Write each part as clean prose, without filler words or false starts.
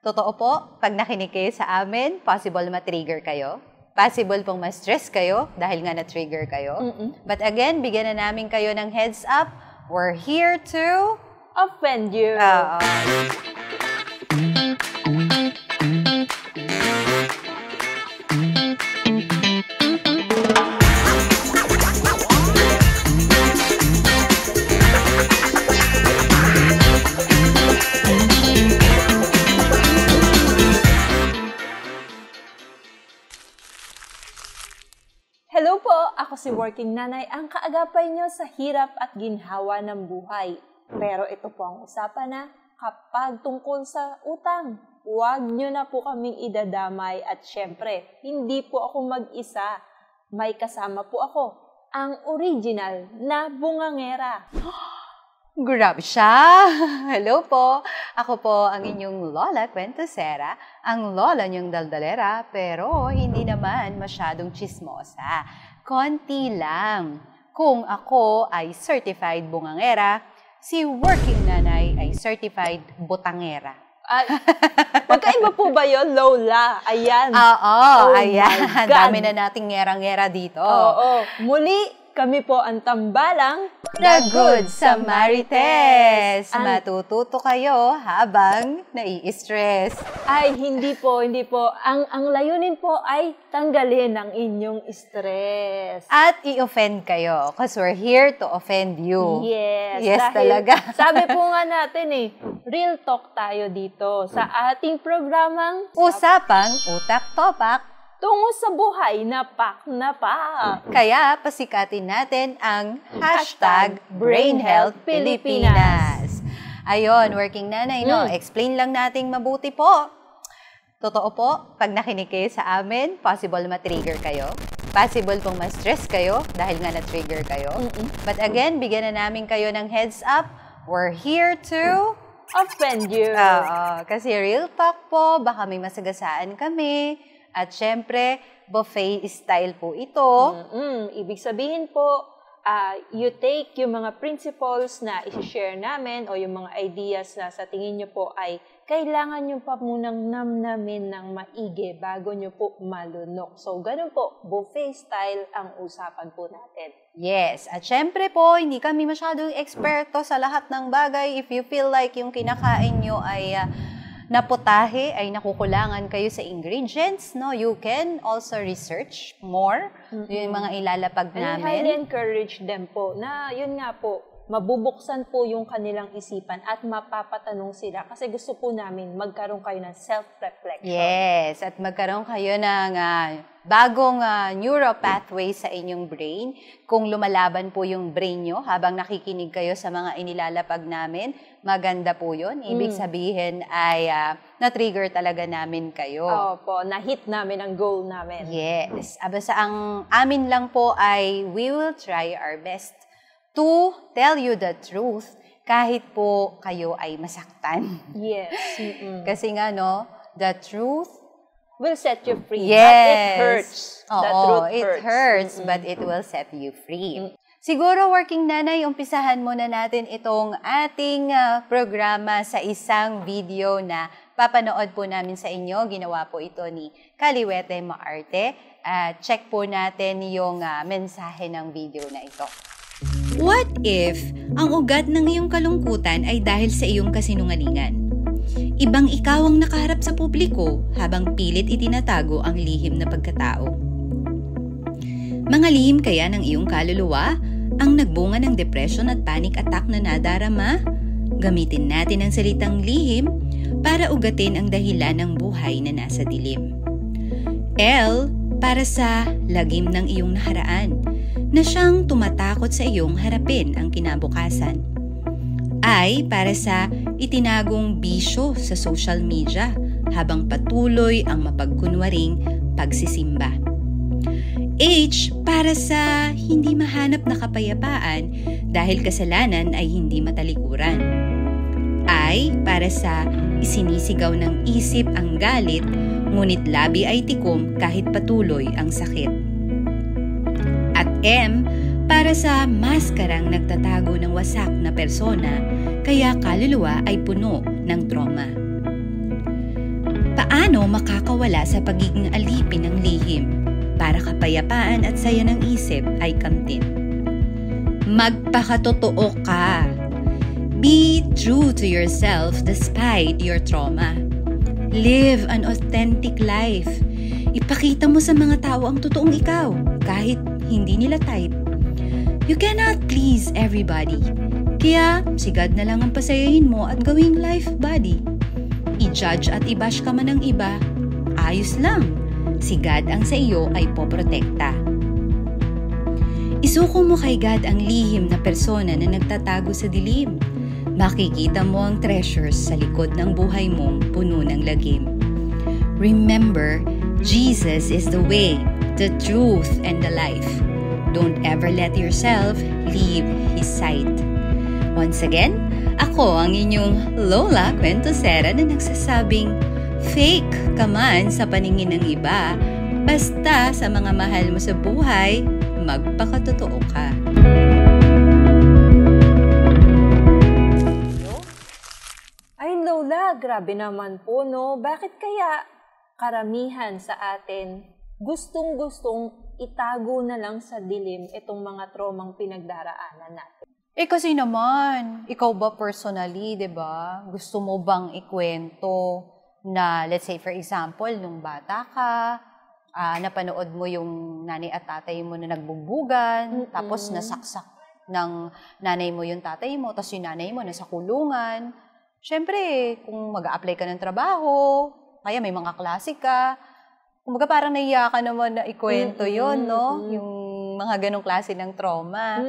Totoo po, pag nakinig kayo sa amin, possible ma-trigger kayo. Possible pong ma-stress kayo dahil nga na-trigger kayo. But again, bigyan na namin kayo ng heads up. We're here to offend you. Hello po! Ako si Working Nanay, ang kaagapay nyo sa hirap at ginhawa ng buhay. Pero ito po ang usapan na kapag tungkol sa utang, huwag nyo na po kaming idadamay at syempre, hindi po ako mag-isa. May kasama po ako, ang original na bungangera. Grabe siya! Hello po! Ako po ang inyong Lola Kwentosera, ang lola niyong daldalera, pero hindi naman masyadong chismosa. Konti lang. Kung ako ay certified bungangera, si Working Nanay ay certified butangera. Magkaiba po ba yun, Lola? Ayan. Oo, Oh ayan. Dami na nating ngera-ngera dito. Oo. Muli, kami po ang tambalang The Good Samarites! Matututo kayo habang nai-stress. Ay, hindi po. Ang layunin po ay tanggalin ang inyong stress. At i-offend kayo because we're here to offend you. Yes. Yes, talaga. Sabi po nga natin real talk tayo dito sa ating programang Usapang Utak Topak. Tungo sa buhay na pak na pak. Kaya pasikatin natin ang #BrainHealthPilipinas. Ayun, Working Nanay, no? Explain lang nating mabuti po. Totoo po, pag nakinig kayo sa amin, possible ma-trigger kayo. Possible pong ma-stress kayo dahil nga na-trigger kayo. But again, bigyan na namin kayo ng heads up. We're here to offend you. Kasi real talk po, baka may masagasaan kami. At syempre, buffet style po ito. Ibig sabihin po, you take yung mga principles na isi-share namin o yung mga ideas na sa tingin nyo po ay kailangan nyo pa munang namnamin ng maigi bago nyo po malunok. So, ganun po, buffet style ang usapan po natin. Yes. At syempre po, hindi kami masyadong eksperto sa lahat ng bagay. If you feel like yung kinakain nyo ay naputahe, ay nakukulangan kayo sa ingredients, no? You can also research more yung mga ilalapag namin. And I highly encourage them po na yun nga po, mabubuksan po yung kanilang isipan at mapapatanong sila kasi gusto po namin magkaroon kayo ng self-reflection. Yes, at magkaroon kayo ng bagong neural pathway sa inyong brain. Kung lumalaban po yung brain nyo habang nakikinig kayo sa mga inilalapag namin, maganda po yun. Ibig sabihin ay na-trigger talaga namin kayo. Opo, na-hit namin ang goal namin. Yes. Basta ang amin lang po ay we will try our best to tell you the truth kahit po kayo ay masaktan. Yes. Kasi nga, no, the truth will set you free. Yes. But it hurts. The truth it hurts, but it will set you free. Siguro, Working Nanay, umpisahan muna natin itong ating programa sa isang video na papanood po namin sa inyo. Ginawa po ito ni Kaliwete Maarte. Check po natin yung mensahe ng video na ito. What if ang ugat ng iyong kalungkutan ay dahil sa iyong kasinungalingan? Ibang ikaw ang nakaharap sa publiko habang pilit itinatago ang lihim na pagkatao. Mga lihim kaya ng iyong kaluluwa ang nagbunga ng depression at panic attack na nadarama? Gamitin natin ang salitang lihim para ugatin ang dahilan ng buhay na nasa dilim. L para sa lagim ng iyong nakaraan na siyang tumatakot sa iyong harapin ang kinabukasan. I para sa itinagong bisyo sa social media habang patuloy ang mapagkunwaring pagsisimba. H para sa hindi mahanap na kapayapaan dahil kasalanan ay hindi matalikuran. I para sa isinisigaw ng isip ang galit ngunit labi ay tikom kahit patuloy ang sakit. At M para sa maskarang nagtatago ng wasak na persona kaya kaluluwa ay puno ng trauma. Paano makakawala sa pagiging alipin ng lihim para kapayapaan at saya ng isip ay kamtin? Magpakatotoo ka. Be true to yourself despite your trauma. Live an authentic life. Ipakita mo sa mga tao ang totoong ikaw, kahit hindi nila type. You cannot please everybody. Kaya, si God na lang ang pasayahin mo at gawing life buddy. I-judge at i-bash ka man ng iba, ayos lang. Si God ang sa iyo ay poprotekta. Isuko mo kay God ang lihim na persona na nagtatago sa dilim. Makikita mo ang treasures sa likod ng buhay mong puno ng lagim. Remember, Jesus is the way, the truth, and the life. Don't ever let yourself leave His sight. Once again, ako ang inyong Lola Kwentosera na nagsasabing, fake ka man sa paningin ng iba, basta sa mga mahal mo sa buhay, magpakatotoo ka. Ay, Lola, grabe naman po, no? Bakit kaya karamihan sa atin gustong-gustong itago na lang sa dilim itong mga traumang pinagdaraanan natin? Kasi naman, ikaw ba personally, di ba? Gusto mo bang ikwento na, let's say for example, nung bata ka, napanood mo yung nanay at tatay mo na nagbubugan, tapos nasaksak ng nanay mo yung tatay mo, tapos yung nanay mo nasa kulungan. Siyempre, kung mag-a-apply ka ng trabaho, kaya may mga klase ka, kumbaga parang naiya ka naman na ikwento yun, no? Yung mga ganong klase ng trauma.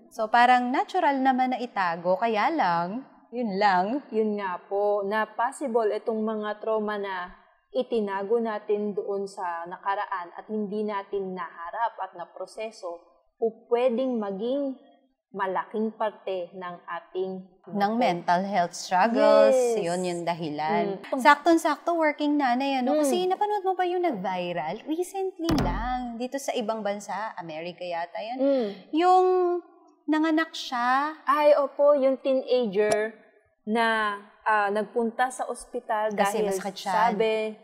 So, parang natural naman na itago, kaya lang, yun lang. Yun nga po, na possible itong mga trauma na itinago natin doon sa nakaraan at hindi natin naharap at naproseso, pwedeng maging malaking parte ng ating mental health struggles. Yes. Yun yung dahilan. Saktong-sakto working nanay, ano? Kasi napanood mo ba yung nag-viral? Recently lang. Dito sa ibang bansa, Amerika yata yan. Yung nanganak siya. Ay, opo, yung teenager na nagpunta sa ospital Kasi dahil masakit siya.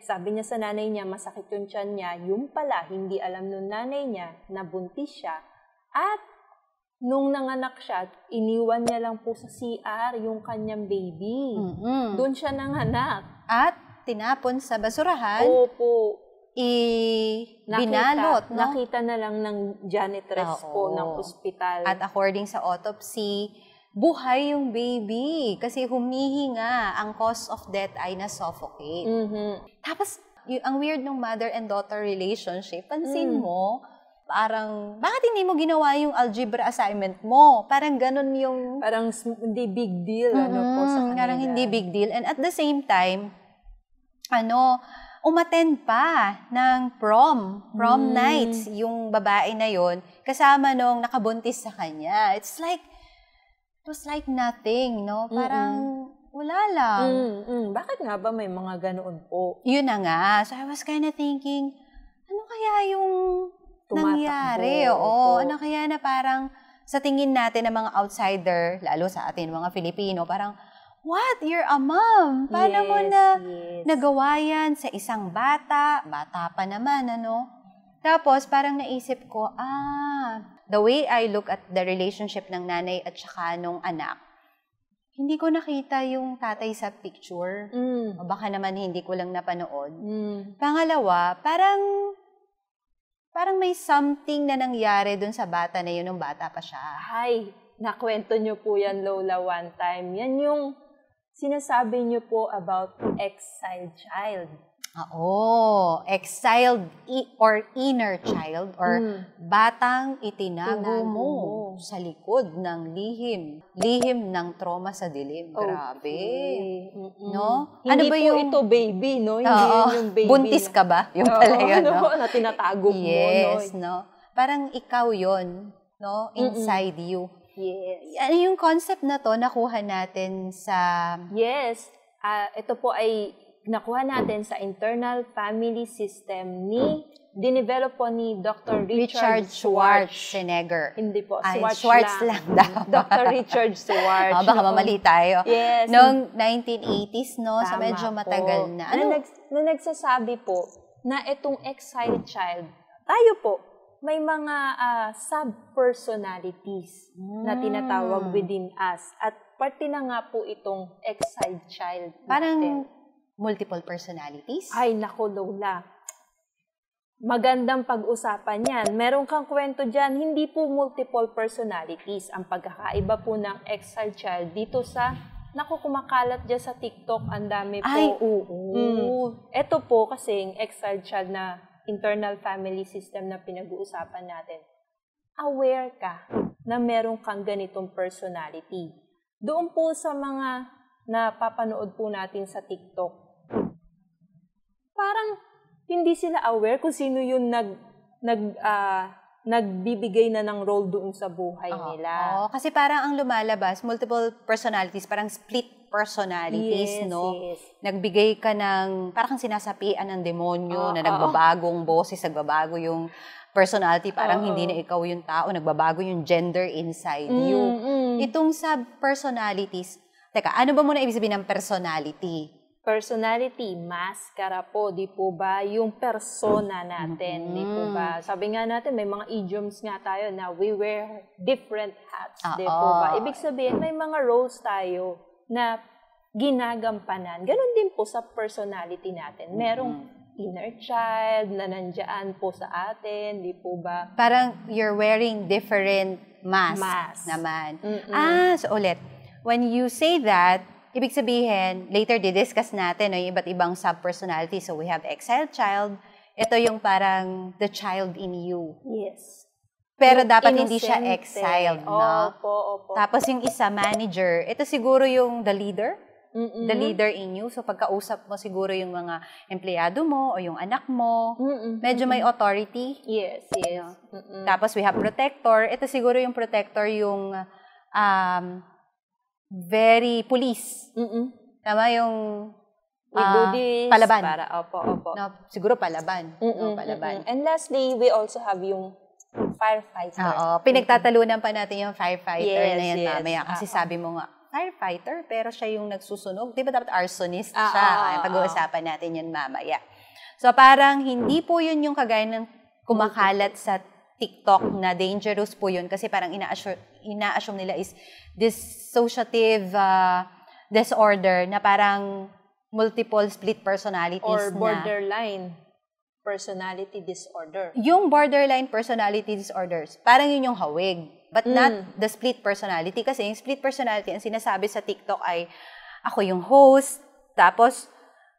sabi niya sa nanay niya, masakit yung tiyan niya. Yung pala, hindi alam nung nanay niya na buntis siya. At nung nanganak siya, iniwan niya lang po sa CR yung kanyang baby. Doon siya nanganak. At tinapon sa basurahan. Opo. Binalot, no? Nakita na lang ng janitress po ng ospital. At according sa autopsy, buhay yung baby. Kasi humihinga. Ang cause of death ay na-suffocate. Tapos, ang weird ng mother and daughter relationship, pansin mo, parang, bakit hindi mo ginawa yung algebra assignment mo? Parang ganun yung... Parang hindi big deal, po sa kanila. Parang hindi big deal. And at the same time, umattend pa ng prom nights, yung babae na yon kasama nung nakabuntis sa kanya. It was like nothing, no? Parang wala lang. Bakit nga ba may mga ganoon po? Yun na nga. So I was kind of thinking, ano kaya yung nangyari? Tumatakbo. Ano kaya na parang sa tingin natin ng mga outsider, lalo sa atin, mga Filipino, parang, what? You're a mom. Paano mo na nagawa yan sa isang bata? Bata pa naman, ano? Tapos, parang naisip ko, the way I look at the relationship ng nanay at saka nung anak, hindi ko nakita yung tatay sa picture. O baka naman hindi ko lang napanood. Pangalawa, parang may something na nangyari dun sa bata na yun nung bata pa siya. Ay, nakwento niyo po yan, Lola, one time. Yan yung sinasabi niyo po about exiled child. Exiled or inner child or batang itinago mo sa likod ng lihim. Lihim ng trauma sa dilim. Grabe. No? Hindi ba po yung ito baby, no? Hindi yun yung baby. Buntis ka ba? Yung pala yun, no? Na tinatago mo, yes, no? Parang ikaw yun, no? Inside you. Yes. Ano yung concept na to nakuha natin sa... Yes. Ito po ay nakuha natin sa internal family system dinevelop po ni Dr. Richard Schwarzenegger. Hindi po, Schwartz lang daw. Dr. Richard Schwartz. Baka mamali tayo. Yes. Noong 1980s, no? So Tama medyo po. matagal na. Na nagsasabi po na itong exiled child, tayo po, may mga sub-personalities na tinatawag within us. At parte na nga po itong exiled child. Parang multiple personalities? Ay, naku, Lola. Magandang pag-usapan yan. Meron kang kwento dyan, hindi po multiple personalities. Ang pagkakaiba po ng exiled child dito sa, naku, kumakalat dyan sa TikTok, ang dami po. Ay, oo. Ito po kasing exiled child na internal family system na pinag-uusapan natin. Aware ka na meron kang ganitong personality. Doon po sa mga napapanood po natin sa TikTok, parang hindi sila aware kung sino yung nagbibigay na ng role doon sa buhay nila. Oo, kasi parang ang lumalabas, multiple personalities, parang split personalities, no? Yes. Nagbigay ka ng, parang sinasapian ng demonyo na nagbabagong boses, nagbabago yung personality, parang hindi na ikaw yung tao, nagbabago yung gender inside you. Itong sub-personalities, teka, ano ba muna ibig sabihin ng personality? Personality, maskara po, di po ba? Yung persona natin, di po ba? Sabi nga natin, may mga idioms nga tayo na we wear different hats, di po ba? Ibig sabihin, may mga roles tayo na ginagampanan. Ganon din po sa personality natin. Merong inner child na nandyan po sa atin, di po ba? Parang you're wearing different masks naman. So ulit, when you say that, ibig sabihin, later didiscuss natin no, yung iba't ibang sub-personality. So we have exiled child. Ito yung parang the child in you. Yes. Pero yung dapat hindi siya innocente. exiled, no? Opo. Tapos yung isa, manager. Ito siguro yung the leader. The leader in you. So pagkausap mo siguro yung mga empleyado mo o yung anak mo. Medyo may authority. Yes. Tapos we have protector. Ito siguro yung protector yung very police. Tama yung palaban. Opo. No, siguro palaban. Palaban. And lastly, we also have yung firefighter. Oo. Pinagtatalunan pa natin yung firefighter na yan Yes. mamaya. Kasi sabi mo nga, firefighter, pero siya yung nagsusunog. Di ba dapat arsonist siya? Pag-uusapan natin yan mamaya. So parang hindi po yun yung kagaya ng kumakalat sa TikTok na dangerous po yun kasi parang ina-assume nila is dissociative disorder na parang multiple split personalities Or borderline personality disorder. Yung borderline personality disorders, parang yun yung hawig. But not the split personality. Kasi yung split personality, ang sinasabi sa TikTok ay, ako yung host, tapos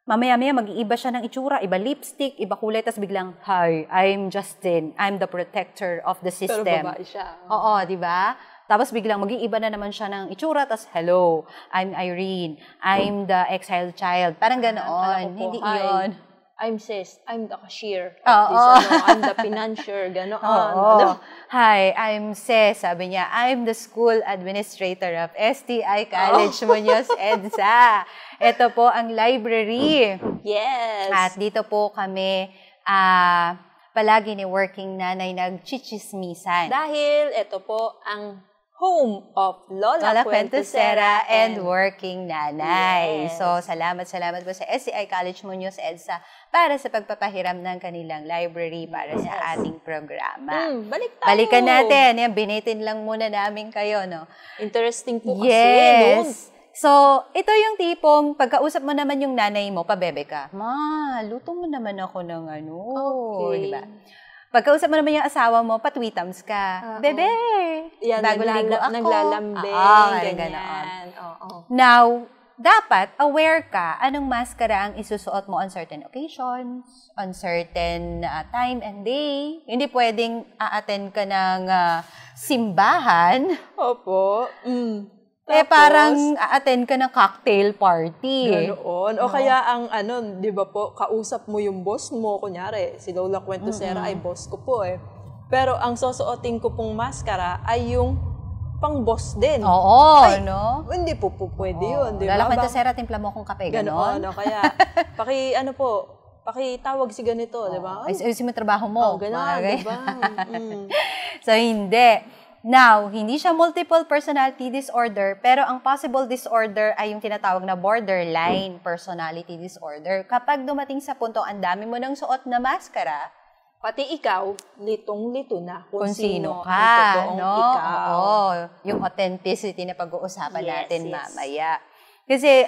mamaya-maya mag-iiba siya ng itsura, iba lipstick, iba kulay, tapos biglang, hi, I'm Justin, I'm the protector of the system. Pero babae siya. Oo, di ba? Tapos biglang mag-iiba na naman siya ng itsura, tapos, hello, I'm Irene, I'm the exiled child. Parang ganoon. Hindi iyon. I'm sis, I'm the cashier of this, I'm the financier, ganoon. Hi, I'm Ces, sabi niya, I'm the school administrator of STI College Muñoz EDSA. Ito po ang library. Yes. At dito po kami, palagi ni working nanay nagchichismisan. Dahil ito po ang home of Lola Cuentosera and Working Nanay. Yes. So, salamat po sa STI College Muñoz EDSA para sa pagpapahiram ng kanilang library para sa ating programa. Balik tayo. Balikan natin. Yan, binitin lang muna namin kayo, no? Interesting po kasi. Yes. So, ito yung tipong, pagkausap mo naman yung nanay mo, pabebe ka. Ma, luto mo naman ako ng ano. Okay. Diba? Pagkausap mo naman yung asawa mo, patwitams ka. Bebe! Yan, bago ligo ako. naglalambing, ganyan. Ganon. Oo. Now, dapat aware ka anong maskara ang isusuot mo on certain occasions, on certain time and day. Hindi pwedeng a-attend ka ng simbahan. Opo. Tapos, parang a-attend ka ng cocktail party. Ganoon. O kaya ang di ba po, kausap mo yung boss mo, kunyari, si Lola Cuentosera ay boss ko po eh. Pero ang susuotin ko pong maskara ay yung pang-boss din. Oo, Ay, no? Hindi po pwede yun, di ba? Lala kwento, Sera, timpla mo akong kape, Ganon, ganon. kaya, pakitawag si ganito, di ba? Ayusin mo yung trabaho mo. Ganon, di ba? So, hindi. Now, hindi siya multiple personality disorder, pero ang possible disorder ay yung tinatawag na borderline personality disorder. Kapag dumating sa punto, ang dami mo ng suot na maskara, Pati ikaw, litong-lito na kung sino ang ka, totoong no? ikaw. Oo, yung authenticity na pag-uusapan Yes, natin yes. mamaya. Kasi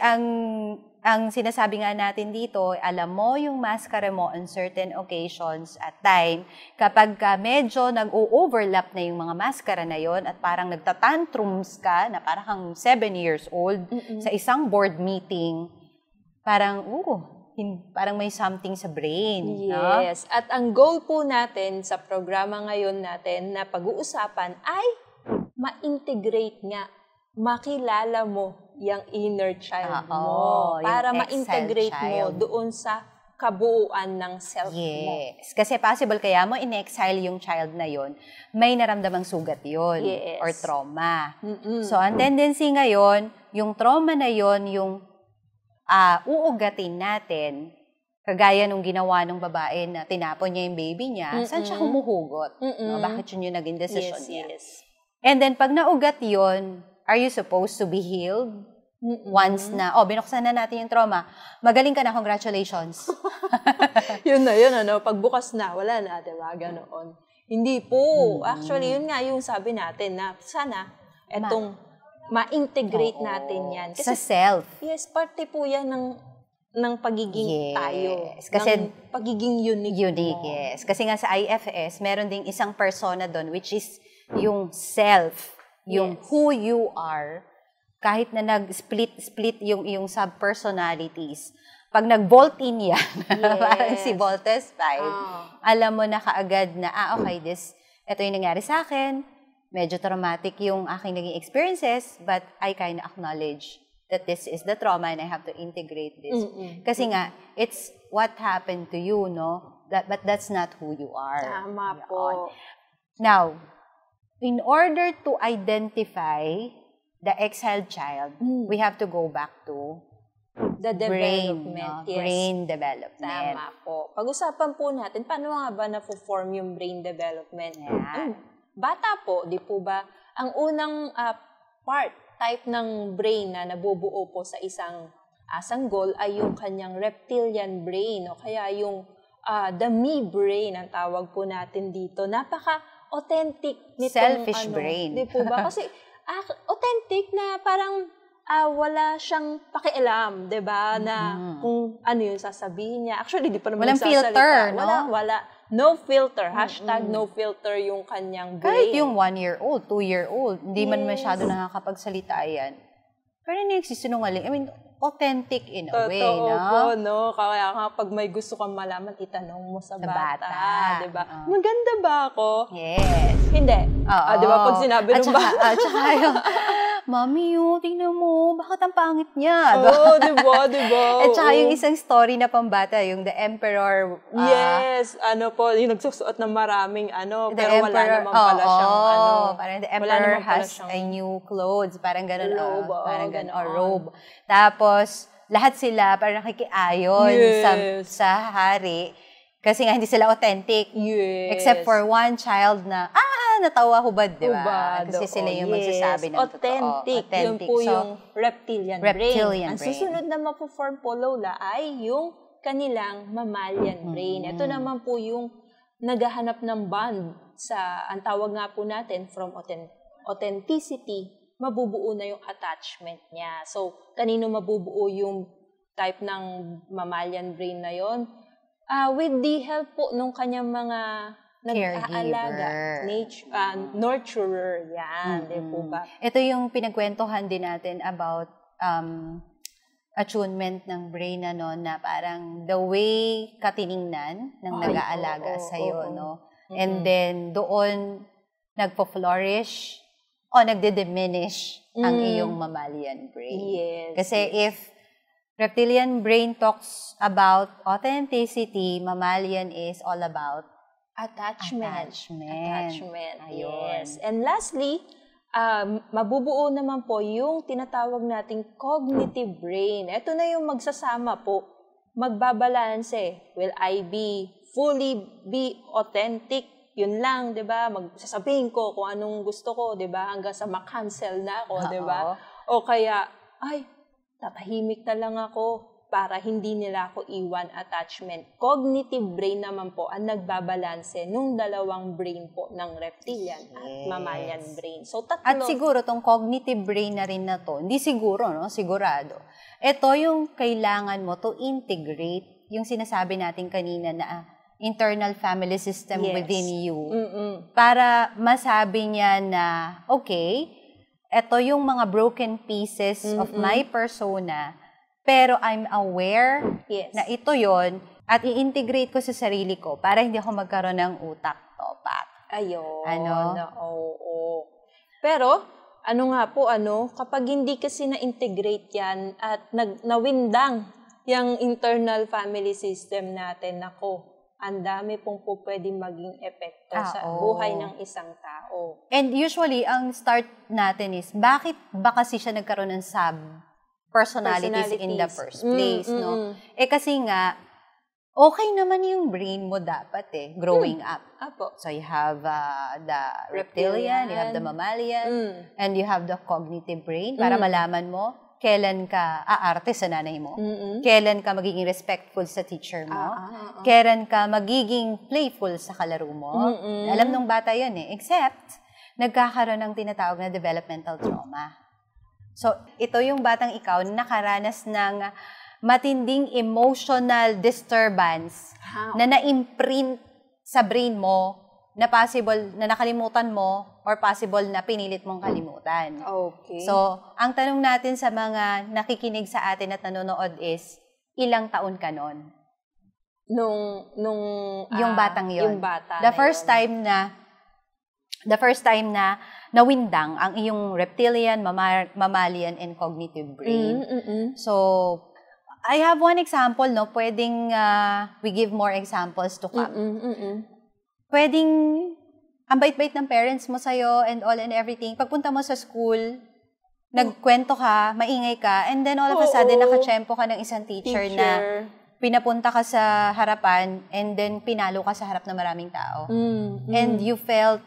ang sinasabi nga natin dito, alam mo yung maskara mo on certain occasions at time, kapag ka medyo nag-o-overlap na yung mga maskara na yon at parang nagtatantrums ka na parang kang 7 years old sa isang board meeting, parang, parang may something sa brain. No? Yes. At ang goal po natin sa programa ngayon natin na pag-uusapan ay ma-integrate nga, makilala mo yung inner child mo. Para yung ma-integrate mo ex-child. doon sa kabuuan ng self mo. Yes. Kasi possible kaya mo in-exile yung child na yon, may naramdamang sugat yon Yes. or trauma. So, ang tendency ngayon, yung trauma na yon, yung uugatin natin, kagaya nung ginawa ng babae na tinapon niya yung baby niya, saan siya humuhugot? No? Bakit yun yung naging desisyon niya? Yes. And then, pag naugat yon, are you supposed to be healed? Once na, binuksan na natin yung trauma, magaling ka na, congratulations. Yun, pagbukas na, wala na, diba? Ganoon. Hindi po. Actually, yun nga yung sabi natin na sana etong ma-integrate natin yan. Sa self. Yes, parte po yan ng pagiging tayo. Kasi ng pagiging unique mo. Yes. Kasi nga sa IFS, meron ding isang persona doon, which is yung self, yung who you are, kahit na nag-split yung sub-personalities. Pag nag-bolt in yan, parang si Voltes 5, alam mo na kaagad na, okay, ito yung nangyari sa akin, medyo traumatic yung aking naging experiences, but I kind of acknowledge that this is the trauma and I have to integrate this. Kasi nga, it's what happened to you, no? But that's not who you are. Tama po. Now, in order to identify the exiled child, we have to go back to the development. brain, brain development. Tama po. Pag-usapan po natin, paano nga ba na-form yung brain development? Bata po, di po ba? Ang unang type ng brain na nabubuo po sa isang sanggol ay yung kanyang reptilian brain o kaya yung the me brain ang tawag po natin dito. Napaka-authentic nitong selfish brain. Di po ba? Kasi authentic na parang wala siyang pakialam, 'di ba? Na kung ano yung sasabihin niya. Actually, di pa naman walang filter, no? Wala. No filter. # no filter yung kanyang brain. Kahit yung 1-year-old, 2-year-old, hindi man masyado nakakapagsalita yan. Pero nagsisinungaling. I mean, authentic in a way, no? Totoo po, no? Kaya nga, pag may gusto kang malaman, itanong mo sa bata. Diba? Maganda ba ako? Yes. Hindi. Diba? Pag sinabi ng bata. At saka yung, Mami, tingnan mo, bakit ang pangit niya? Diba? At saka yung isang story na pambata, yung The Emperor. Yes, yung nagsusuot ng maraming pero wala naman pala siyang parang the Emperor has a new clothes, parang ganun. Parang ganun, robe. Tapos, lahat sila parang nakikiayon sa hari. Kasi nga, hindi sila authentic. Yes. Except for one child na, natawa hubad, di ba? Kasi sila yung magsasabi ng authentic. totoo. Yun po yung reptilian brain. Ang brain. susunod na mapo-form po, Lola, ay yung kanilang mammalian brain. Ito naman po yung naghahanap ng bond sa, ang tawag nga po natin, from authenticity, mabubuo na yung attachment niya. So, kanino mabubuo yung type ng mammalian brain na yon? With the help po nung kanyang mga nag-aalaga, nurturer, yan, di po ba? Ito yung pinagkwentuhan din natin about attunement ng brain, na parang the way katiningnan ng nag-aalaga sa'yo, no? And then, doon, nagpo-flourish o nagde-diminish ang iyong mammalian brain. Yes. Kasi if reptilian brain talks about authenticity, mammalian is all about Attachment. Ayun. Yes. And lastly, Mabubuo naman po yung tinatawag nating cognitive brain. Ito na yung magsasama po, magbabalanse. Will I be authentic? Yun lang, 'di ba? Magsasabihin ko kung anong gusto ko, 'di ba? Hanggang sa ma-cancel na ako, 'di ba? O kaya, tatahimik na lang ako para hindi nila ako iwan attachment. Cognitive brain naman po ang nagbabalanse nung dalawang brain po ng reptilian at mammalian brain. So, tatlo. At siguro tong cognitive brain na rin na to, hindi siguro, no? Sigurado. Ito yung kailangan mo to integrate yung sinasabi natin kanina na internal family system within you. Para masabi niya na, okay, ito yung mga broken pieces of my persona, pero I'm aware na ito yon at i-integrate ko sa sarili ko para hindi ako magkaroon ng utak topak. Ayun. Oo. Pero, kapag hindi kasi na-integrate yan at nawindang yung internal family system natin, ang dami pong po pwedeng maging epekto sa buhay ng isang tao. And usually, ang start natin is, bakit ba kasi siya nagkaroon ng sub-personalities in the first place, no? Kasi nga, okay naman yung brain mo dapat growing up. So, you have the reptilian, you have the mammalian, and you have the cognitive brain para malaman mo kailan ka aarte sa nanay mo, kailan ka magiging respectful sa teacher mo, kailan ka magiging playful sa kalaro mo. Alam nung bata yun except nagkakaroon ng tinatawag na developmental trauma. So, ito yung batang ikaw na nakaranas ng matinding emotional disturbance na na-imprint sa brain mo na possible na nakalimutan mo or possible na pinilit mong kalimutan. Okay. So, ang tanong natin sa mga nakikinig sa atin at nanonood is, ilang taon ka nun? Yung batang yon. Yung bata The first time na nawindang ang iyong reptilian, mammalian, and cognitive brain. So, I have one example, no? Pwedeng we give more examples to come. Pwedeng ang bait-bait ng parents mo sa'yo and all and everything. Pagpunta mo sa school, nagkwento ka, maingay ka, and then all of a sudden, nakachempo ka ng isang teacher na pinapunta ka sa harapan and then pinalo ka sa harap ng maraming tao. And you felt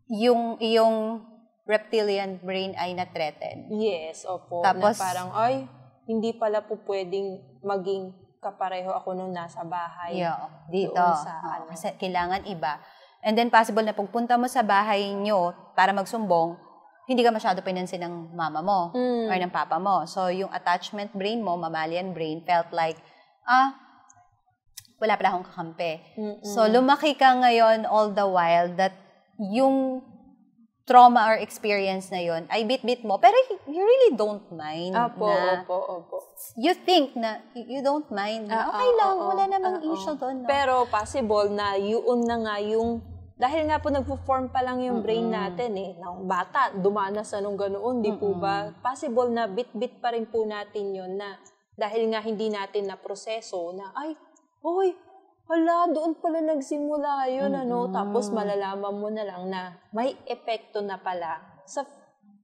yung iyong reptilian brain ay na-threaten. Yes, opo. Tapos, na parang, hindi pala po pwedeng maging kapareho ako nung nasa bahay. Dito. Kasi kailangan iba. And then possible na pagpunta mo sa bahay nyo para magsumbong, hindi ka masyado pinansin ng mama mo or ng papa mo. So, yung attachment brain mo, mammalian brain, felt like, wala pala akong kakampi. So, lumaki ka ngayon all the while that yung trauma or experience na yon ay bit-bit mo, pero you really don't mind. Opo. You think na, you don't mind na, okay lang, wala namang issue doon. No? Pero possible na yun na nga yung, dahil nga po nagpo-form pa lang yung brain natin ng bata, dumanas na nung ganoon, di po ba? Possible na bit-bit pa rin po natin yun na, dahil nga hindi natin na proseso na, doon pala nagsimula yun, Tapos malalaman mo na lang na may epekto na pala sa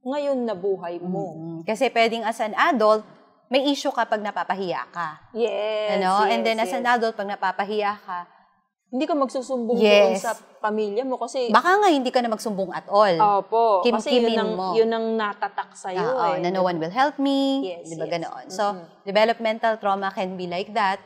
ngayon na buhay mo. Kasi pwedeng as an adult, may issue ka pag napapahiya ka. Yes. And then as an adult, pag napapahiya ka, hindi ka magsusumbong doon sa pamilya mo kasi baka nga hindi ka na magsumbong at all. Opo. Kasi yun ang natatak sa'yo. Na no one will help me. Diba ganoon? So, developmental trauma can be like that.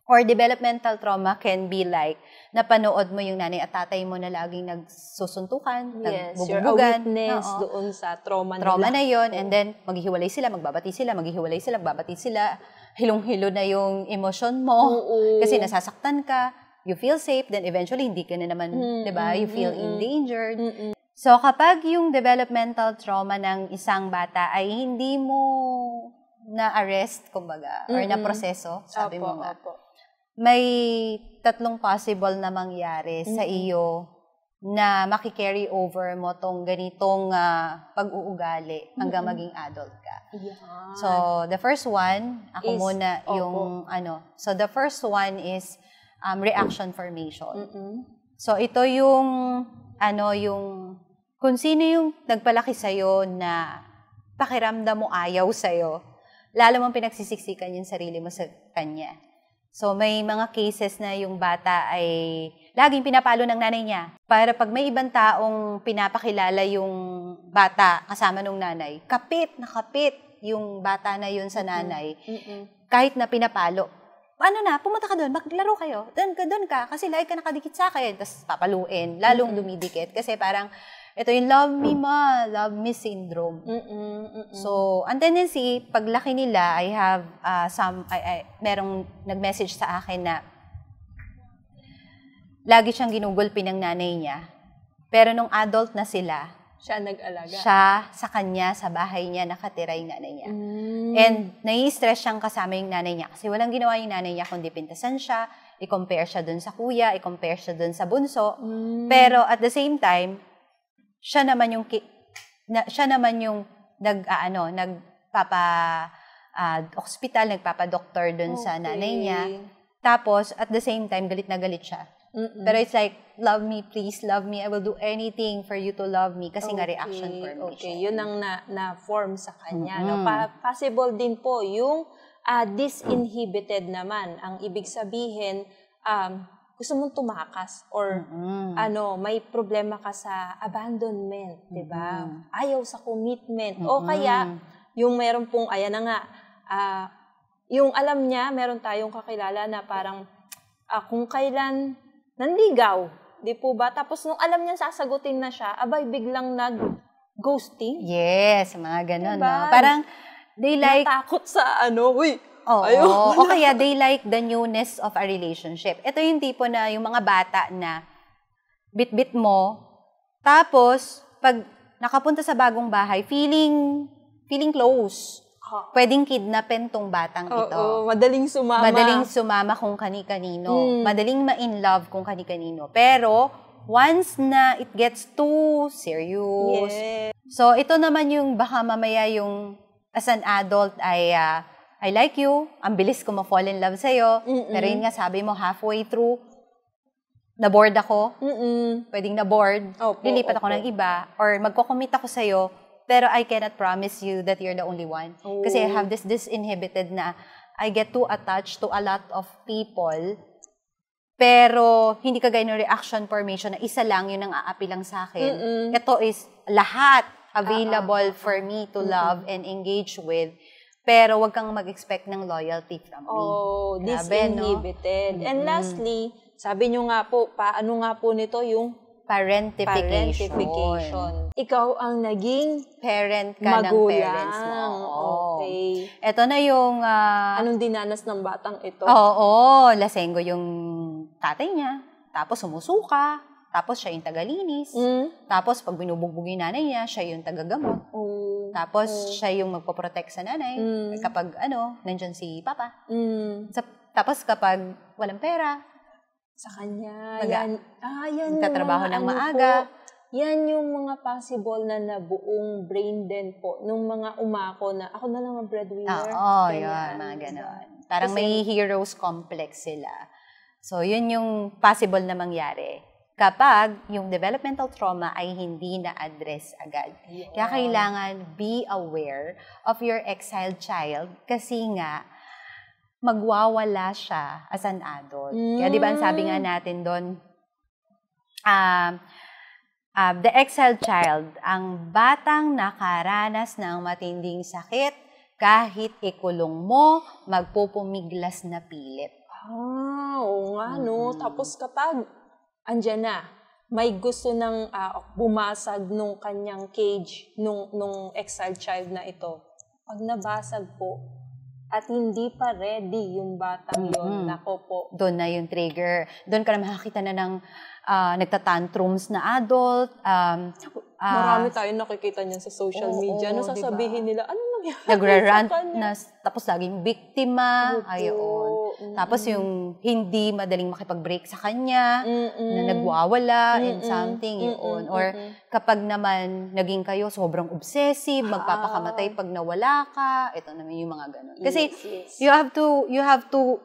Or developmental trauma can be like, napanood mo yung nanay at tatay mo na laging nagsusuntukan, nagbubugan. You're a witness doon sa trauma nila. Trauma na yun, and then maghihiwalay sila, magbabati sila, magbabati sila. Hilong-hilo na yung emosyon mo. Kasi nasasaktan ka, you feel safe, then eventually hindi ka na naman, di ba? You feel endangered. So kapag yung developmental trauma ng isang bata ay hindi mo na-arrest, kumbaga, or na-proseso, sabi mo nga, may tatlong possible na mangyari sa iyo na makikarry over mo tong ganitong pag-uugali hanggang maging adult ka. So, the first one, So, the first one is reaction formation. So, ito yung, kung sino yung nagpalaki sa'yo na pakiramdam mo ayaw sa'yo, lalo mong pinagsisiksikan yung sarili mo sa kanya. So, may mga cases na yung bata ay laging pinapalo ng nanay niya. Para pag may ibang taong pinapakilala yung bata kasama nung nanay, kapit yung bata na yun sa nanay, kahit na pinapalo. Ano na, pumunta ka doon, maglaro kayo. Doon ka, kasi lagi ka nakadikit sa akin. Tapos papaluin, lalong dumidikit. Kasi parang, ito yung love me ma, love me syndrome. So, ang tendency, paglaki nila, I have merong nag-message sa akin na lagi siyang ginugulpi ng nanay niya. Pero nung adult na sila, siya nag-alaga. Siya, sa kanya, sa bahay niya, nakatira yung nanay niya. And nai-stress siyang kasama yung nanay niya. Kasi walang ginawa yung nanay niya kundi pintasan siya, i-compare siya dun sa kuya, i-compare siya dun sa bunso. Pero at the same time, siya naman yung nagpapa-hospital, nagpapa-doktor dun sa nanay niya. Tapos, at the same time, galit na galit siya. Pero it's like, love me, please, love me. I will do anything for you to love me. Kasi nga reaction formation. Okay, yun ang na-form sa kanya. No? Possible din po yung disinhibited naman. Ang ibig sabihin, gusto mong tumakas or may problema ka sa abandonment, 'di ba? Ayaw sa commitment o kaya yung meron pong ayan na nga yung alam niya, meron tayong kakilala na parang kung kailan nanligaw, 'di po ba? Tapos nung alam niya sasagutin na siya, abay biglang nag-ghosting. Yes, mga ganun, diba? No? Parang they like natakot sa o kaya they like the newness of a relationship. Ito yung tipo na yung mga bata na bit-bit mo, tapos pag nakapunta sa bagong bahay, feeling close. Pwedeng kidnapin tong batang ito. Madaling sumama. Madaling sumama kung kani-kanino. Madaling ma-in love kung kani-kanino. Pero once na it gets too serious. So ito naman yung baka mamaya yung as an adult ay I like you, ang bilis ko ma-fall in love sa'yo, pero yun nga, sabi mo, halfway through, na-bored ako, pwedeng na-bored, lilipat ako ng iba, or magko-commit ako sa'yo, pero I cannot promise you that you're the only one. Kasi I have this disinhibited na I get too attached to a lot of people, pero hindi kagaya ng reaction formation na isa lang, yun ang aapi lang sa akin. Ito is lahat available for me to love and engage with. Pero wag kang mag-expect ng loyalty from me. Disinhibited. No? And lastly, sabi nyo nga po, paano nga po nito yung parentification. Ikaw ang naging parent ka magulang. Ng parents mo. Okay. Ito na yung anong dinanas ng batang ito? Lasenggo yung tatay niya. Tapos sumusuka. Tapos siya yung tagalinis. Tapos pag binubugbog yung nanay niya, siya yung tagagamot. Tapos siya yung magpoprotect sa nanay. Kapag nandyan si papa. Tapos kapag walang pera, sa kanya. yan katrabaho ng maaga. Yan yung mga possible na nabuong brain din po nung mga umako na ako na lang ang breadwinner. Yun, mga ganon. Parang may heroes complex sila. So, yun yung possible na mangyari kapag yung developmental trauma ay hindi na-address agad. Kaya kailangan be aware of your exiled child kasi nga, magwawala siya as an adult. Kaya di ba, sabi nga natin doon, the exiled child, ang batang nakaranas ng matinding sakit, kahit ikulong mo, magpupumiglas na pilit. Oo nga, no? Tapos kapag andyan na, may gusto ng bumasag nung kanyang cage, nung exiled child na ito. Pag nabasag po, at hindi pa ready yung batang yun, nako po. Doon na yung trigger. Doon ka na makakita na ng nagtatantrums na adult. Marami tayong nakikita niyan sa social media. Ano sasabihin nila? Ano nangyari nagra-rant na, tapos laging biktima. Tapos yung hindi madaling makipag-break sa kanya, na nagwawala and something, yun. Or kapag naman naging kayo sobrang obsessive, magpapakamatay pag nawala ka, ito naman yung mga ganun. Kasi you have to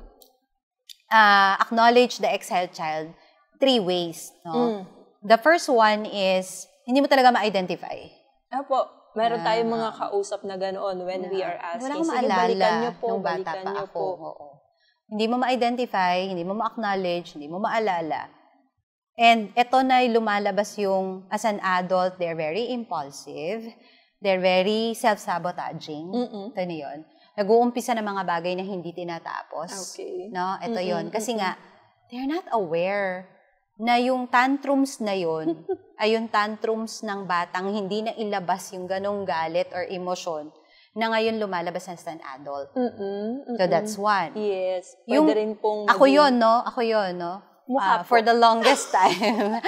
acknowledge the exiled child 3 ways. No? The first one is, Hindi mo talaga ma-identify. Apo, meron tayong mga kausap na ganoon when we are asking. Wala akong Sige, maalala balikan niyo po, nung bata balikan pa niyo ako. po. Oo. Hindi mo ma-identify, hindi mo ma-acknowledge, hindi mo maalala. And ito na lumalabas yung, as an adult, they're very impulsive, they're very self-sabotaging. Ito na yun. Nag-uumpisa ng mga bagay na hindi tinatapos. Okay. No? Ito yun. Kasi nga, they're not aware na yung tantrums na yun ay yung tantrums ng batang hindi na ilabas yung ganong galit or emosyon na ngayon lumalabas as an adult. So that's one. Yes. Yung, Pwede rin pong ako yun, no? For the longest time,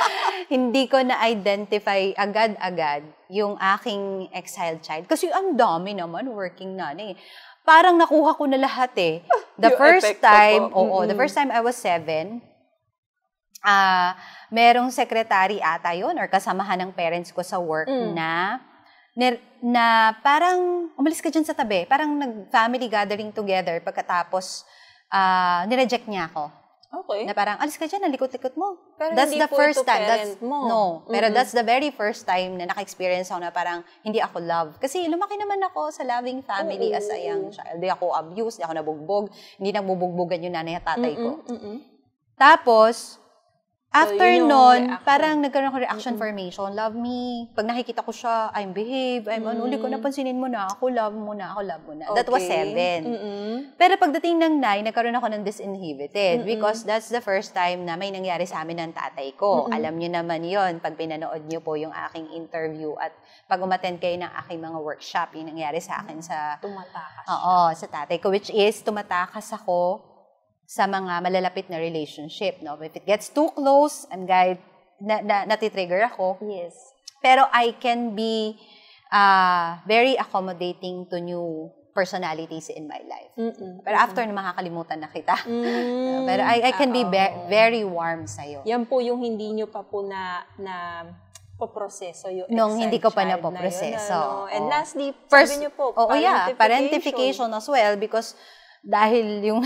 hindi ko na-identify agad-agad yung aking exiled child. Kasi ang dami naman working nanay. Parang nakuha ko na lahat eh. The first time I was 7, merong secretary ata yun or kasamahan ng parents ko sa work na parang umalis ka dyan sa tabi. Parang nag-family gathering together pagkatapos nireject niya ako. Okay. Na parang, alis ka dyan, nalikot-likot mo. Pero that's hindi the po first ito time. parent mo. No. Pero that's the very first time na naka-experience ako na parang hindi ako love. Kasi lumaki naman ako sa loving family as a young child. Hindi ako abused, hindi ako nabugbog, hindi nagbubugbogan yung nanay at tatay ko. Tapos, after nun, parang nagkaroon ako reaction formation. Love me. Pag nakikita ko siya, I'm behave, I'm uli ko, napansinin mo na, ako love mo na. Okay. That was 7. Pero pagdating ng 9, nagkaroon ako ng disinhibited because that's the first time na may nangyari sa amin ng tatay ko. Alam niyo naman yon pag pinanood niyo po yung aking interview at pag umattend kayo ng aking mga workshop, yung nangyari sa akin sa... Tumatakas. sa tatay ko, which is tumatakas ako sa mga malalapit na relationship, no? If it gets too close, natitrigger ako. Yes. Pero I can be very accommodating to new personalities in my life. Pero after na makakalimutan na kita. Pero I can be very warm sa'yo. Yan po yung hindi nyo pa po na poproseso yung nung hindi ko pa na napoproseso. And lastly, first, sabi nyo po, parentification as well because dahil yung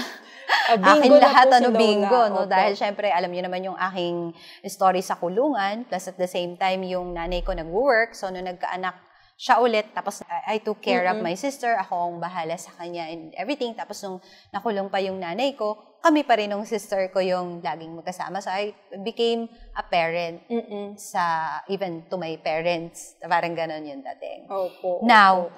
bingo akin lahat, si bingo, no? Opo. Dahil syempre, alam niyo naman yung aking story sa kulungan, plus at the same time, yung nanay ko nag-work, so nung nagkaanak siya ulit, tapos I took care of my sister, ako ang bahala sa kanya and everything, tapos nung nakulong pa yung nanay ko, kami pa rin ng sister ko yung laging magkasama, so I became a parent even to my parents, parang ganon yung dating. Opo. Now,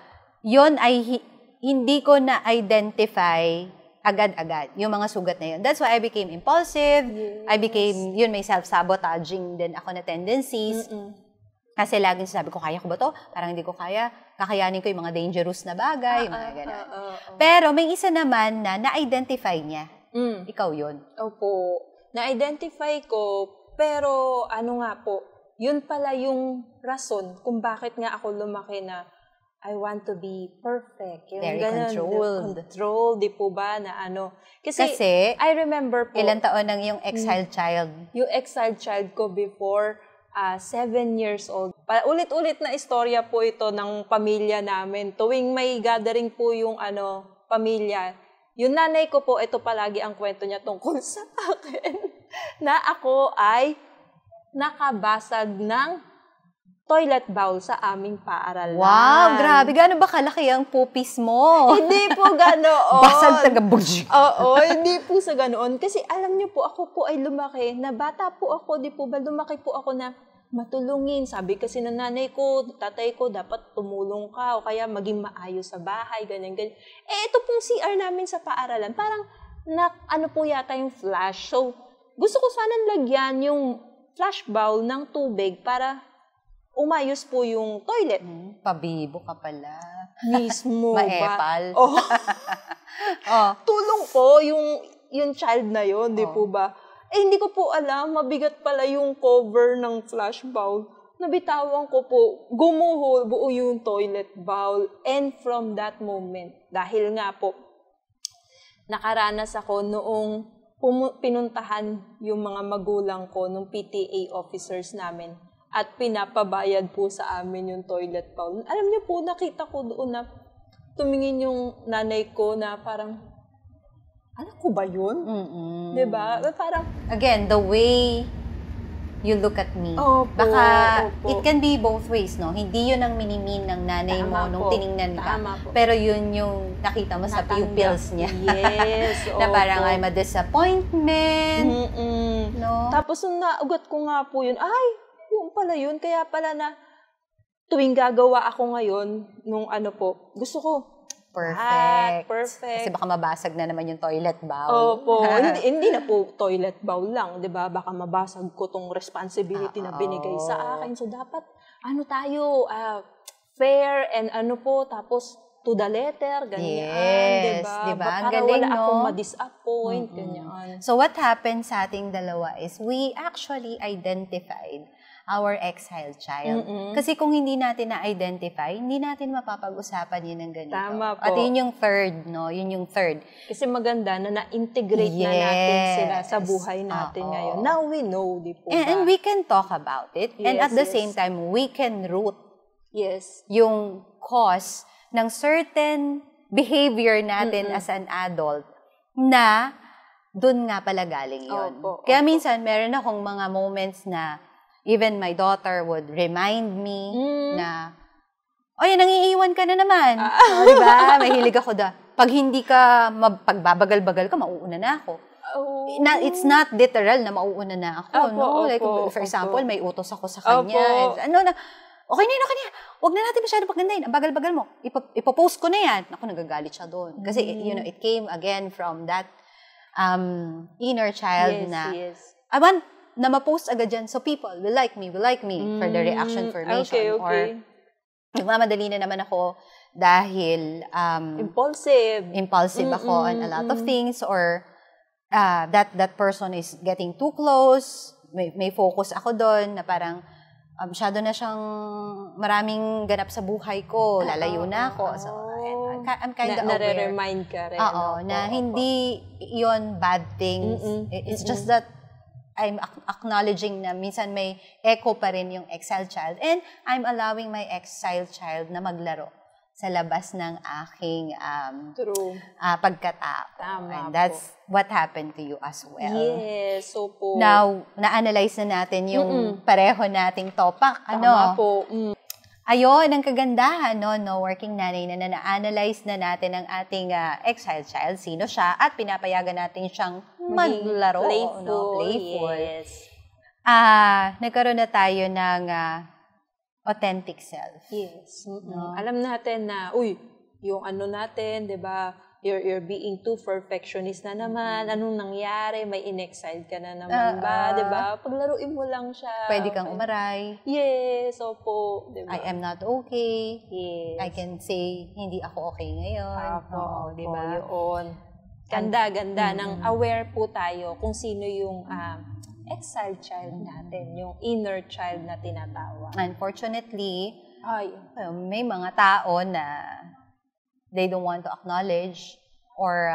yun ay hindi ko na-identify agad-agad yung mga sugat na yun. That's why I became impulsive. Yes. I became, may self-sabotaging din ako na tendencies. Kasi laging sabi ko, kaya ko ba to? Parang hindi ko kaya. Kakayanin ko yung mga dangerous na bagay, yung mga gano'n. Pero may isa naman na na-identify niya. Ikaw yun. Opo. Na-identify ko, pero ano nga po, yun pala yung rason kung bakit nga ako lumaki na I want to be perfect. Yung very ganun, controlled, di po ba, na ano. Kasi I remember po. Ilang taon nang yung exiled child? Yung exiled child ko before 7 years old. Ulit-ulit na istorya po ito ng pamilya namin. Tuwing may gathering po yung pamilya, yung nanay ko po, ito palagi ang kwento niya tungkol sa akin, na ako ay nakabasag ng toilet bowl sa aming paaralan. Wow, grabe. Gano'n ba kalaki ang pupis mo? Hindi po ganoon. Basag taga-bugji. Oo, hindi po sa ganoon. Kasi alam niyo po, ako po ay lumaki, na bata po ako, di po ba, lumaki po ako na matulungin. Sabi kasi ng nanay ko, tatay ko, dapat tumulong ka o kaya maging maayos sa bahay, ganyan-ganyan. Ito pong CR namin sa paaralan, parang po yata yung flash. So, gusto ko sanang lagyan yung flash bowl ng tubig para umayos po yung toilet. Pabibo ka pala. Mismo Maepal. Tulong po yung child na yon, di po ba? Hindi ko po alam, mabigat pala yung cover ng flash bowl. Nabitawan ko po, gumuho buo yung toilet bowl. And from that moment, dahil nga po, nakaranas ako noong pinuntahan yung mga magulang ko, nung PTA officers namin, at pinapabayad po sa amin yung toilet bowl. Alam niyo po, nakita ko doon na tumingin yung nanay ko na parang, anak ko ba yun? Diba? Parang, again, the way you look at me. Opo, Baka opo. it can be both ways, no? Hindi yun ang minimin ng nanay mo Tama nung po. tiningnan ka. Tama po. Pero yun yung nakita mo sa Natanggap. pupils niya. Yes, Na parang opo. I'm a disappointment. Mm-mm. No? Tapos nung naugat ko nga po yun, ay, yung pala yun. Kaya pala na tuwing gagawa ako ngayon, nung ano po, gusto ko, Perfect. perfect. Kasi baka mabasag na naman yung toilet bowl. Opo, hindi na po toilet bowl lang, 'di ba? Baka mabasag ko tong responsibility na binigay sa akin. So dapat ano tayo, fair and ano po, tapos to the letter, ganyan, Yes, 'di ba? di ba? Ang Para galing, wala no? akong ma-disappoint, ganyan. So what happened sa ating dalawa is we actually identified our exiled child. Kasi kung hindi natin na-identify, hindi natin mapapag-usapan yun ng ganito. Tama po. At yun yung third, no? Yun yung third. Kasi maganda na na-integrate na natin sila sa buhay natin Oo. ngayon. Now we know, di po ba? And we can talk about it. And at Yes, the yes. same time, we can root Yes. yung cause ng certain behavior natin as an adult na dun nga pala galing yun. Opo, Kaya minsan, meron akong mga moments na even my daughter would remind me na, oy, nangiiwan ka na naman. Di ba? Mahilig ako pag hindi ka, pagbabagal-bagal ka, mauuna na ako. It's not literal na mauuna na ako, Opo, no? Like, opo, for example, may utos ako sa Opo. kanya. And, okay na yun. Huwag na natin masyado paggandahin. Ang bagal-bagal mo. Ipopost ko na yan. Ako, nagagalit siya doon. Kasi, it came again from that inner child na, I want na ma-post agad dyan. So, people will like me for the reaction formation. Okay. Or, nagmamadali na naman ako dahil impulsive ako on a lot of things, or that person is getting too close. May focus ako doon na parang masyado na siyang maraming ganap sa buhay ko, lalayo na ako. So, I'm kind of aware. Nare-remind ka rin. Oo, na hindi yon bad things. It's just that I'm acknowledging na minsan may echo pa rin yung exiled child, and I'm allowing my exiled child na maglaro sa labas ng aking True. pagkatao. Tama And that's what happened to you as well. Yes, so po. Now, na-analyze na natin yung pareho nating topak. Tama po. Ayun, ang kagandahan, no, working nanay na na-analyze na natin ang ating exiled child, sino siya, at pinapayagan natin siyang maglaro, playful. Yes. Nagkaroon na tayo ng authentic self. Yes. Alam natin na, yung ano natin, 'di ba? You're being too perfectionist na naman. Anong nangyari? May in-exile ka na naman ba? 'Di ba? Paglaruin mo lang siya. Pwede kang umaray. Yes, opo. 'Di ba? I am not okay. Yes. I can say, hindi ako okay ngayon. Opo, di ba? Yun. Ganda ng aware po tayo kung sino yung exiled child natin, yung inner child na tinatawag. Unfortunately, may mga tao na they don't want to acknowledge or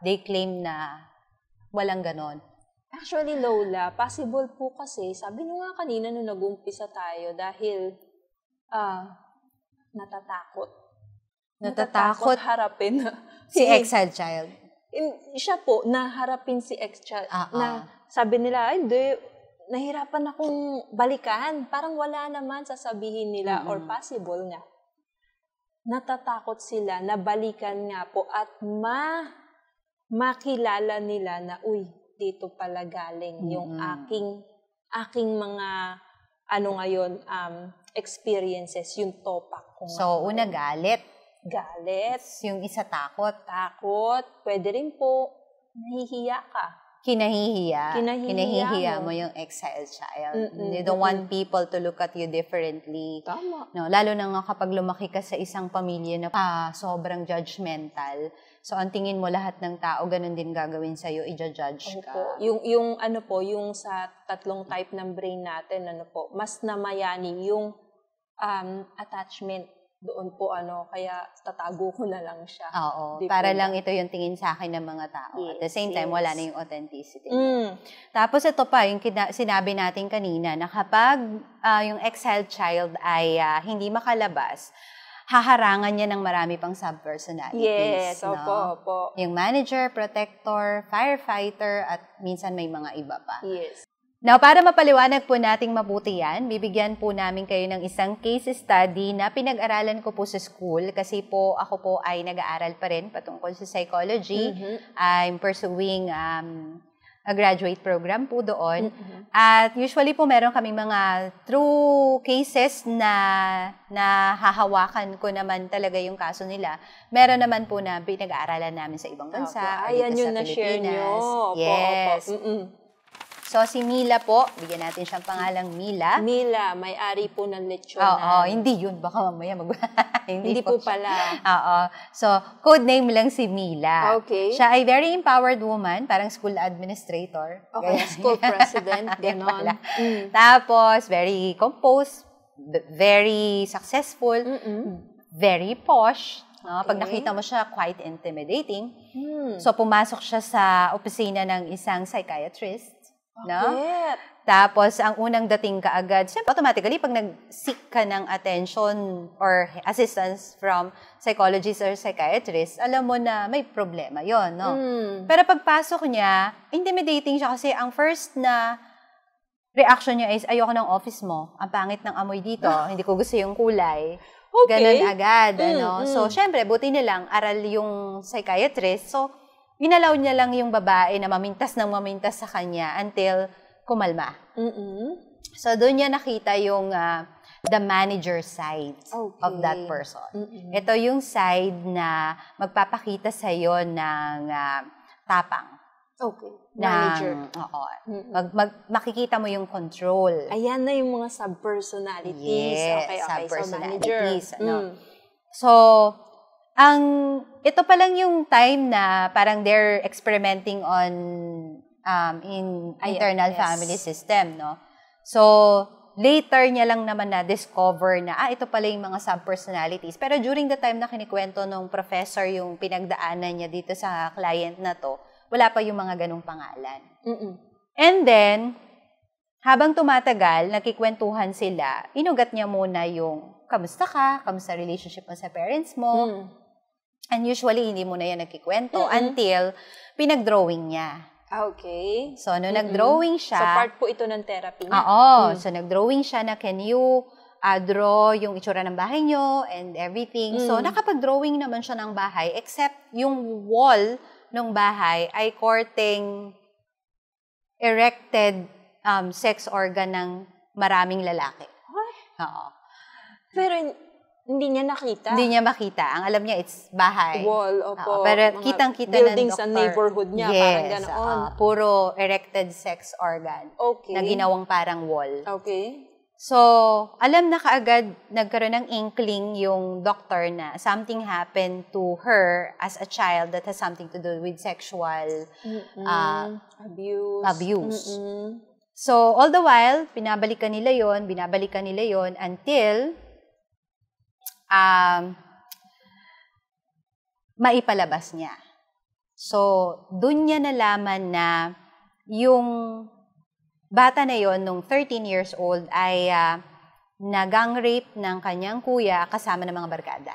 they claim na walang ganon. Actually, Lola, possible po kasi, sabi nyo nga kanina nung nag-umpisa tayo dahil natatakot. Natatakot harapin Si exiled child. Siya po, naharapin si ex-child. Na sabi nila, ay, hindi, nahirapan akong balikan. Parang wala naman sasabihin nila or possible nga. Natatakot sila na balikan nga po at makilala nila na, dito pala galing yung aking mga experiences, yung topak ko. So, una galit. Yung isa takot. Pwede rin po, nahihiya ka. Kinahihiya mo yung exiled child. You don't want people to look at you differently. Tama. No, lalo na nga kapag lumaki ka sa isang pamilya na sobrang judgmental. So, ang tingin mo lahat ng tao, ganun din gagawin sa'yo, i-judge ka. Yung sa tatlong type ng brain natin, mas namayani yung attachment doon po, kaya tatago ko na lang siya. Oo, para lang ito yung tingin sa akin ng mga tao. At the same time, wala na yung authenticity. Tapos ito pa, yung sinabi natin kanina, na kapag yung exiled child ay hindi makalabas, haharangan niya ng marami pang subpersonalities. Yes, opo. Yung manager, protector, firefighter, at minsan may mga iba pa. Yes. Now, para mapaliwanag po nating mabuti yan, bibigyan po namin kayo ng isang case study na pinag-aralan ko po sa school kasi po ako po ay nag-aaral pa rin patungkol sa psychology. I'm pursuing a graduate program po doon. At usually po meron kaming mga true cases na hahawakan ko naman talaga yung kaso nila. Meron naman po na pinag-aaralan namin sa ibang bansa. Ayan yung na-share nyo. Yes. So, si Mila po, bigyan natin siyang pangalang Mila. Mila, may-ari po ng lechon. Oo, hindi yun. Baka mamaya hindi po pala. Oo. So, code name lang si Mila. Okay. Siya ay very empowered woman, parang school administrator. Okay, school president, ganon. Tapos, very composed, very successful, very posh. No? Pag nakita mo siya, quite intimidating. So, pumasok siya sa opisina ng isang psychiatrist. No? Tapos, ang unang dating kaagad, siyempre, automatically, pag nag-seek ka ng attention or assistance from psychologist or psychiatrist, alam mo na may problema yon, no? Pero pagpasok niya, intimidating siya kasi ang first na reaction niya is, ayoko ng office mo. Ang pangit ng amoy dito. Hindi ko gusto yung kulay. Okay. Ganon agad, ano? So, syempre, buti nilang aral yung psychiatrist. So, inalaw niya lang yung babae na mamintas sa kanya until kumalma. So, doon niya nakita yung the manager side of that person. Ito yung side na magpapakita sa'yo ng tapang. Okay. Manager. Oo. Makikita mo yung control. Ayan na yung mga subpersonalities. Yes, okay. subpersonalities. So, manager. So, ito pa lang yung time na parang they're experimenting on in internal family system, no? So, later niya lang naman na-discover na, ito pala yung mga subpersonalities. Pero during the time na kinikwento nung professor yung pinagdaanan niya dito sa client na to, wala pa yung mga ganong pangalan. And then, habang tumatagal, nagkikwentuhan sila, inugat niya muna yung, kamusta ka? Kamusta relationship mo sa parents mo? And usually, hindi mo na yan nagkikwento until pinag-drawing niya. Okay. So, nag-drawing siya. So, part po ito ng therapy niya. Oo. So, nag-drawing siya na can you draw yung itsura ng bahay nyo and everything. So, nakapag-drawing naman siya ng bahay except yung wall ng bahay ay courting erected sex organ ng maraming lalaki. What? Oo. Pero, hindi niya nakita. Hindi niya makita. Ang alam niya, it's bahay. Wall, opo. Pero kitang-kita ng buildings doktor. sa neighborhood niya, yes, parang ganoon. Puro erected sex organ. Okay. Na ginawang parang wall. Okay. So, alam na kaagad, nagkaroon ng inkling yung doctor na something happened to her as a child that has something to do with sexual abuse. So, all the while, binabalikan nila yon until maipalabas niya. So, dun niya nalaman na yung bata na yon nung 13 years old ay na-gang rape ng kanyang kuya kasama ng mga barkada.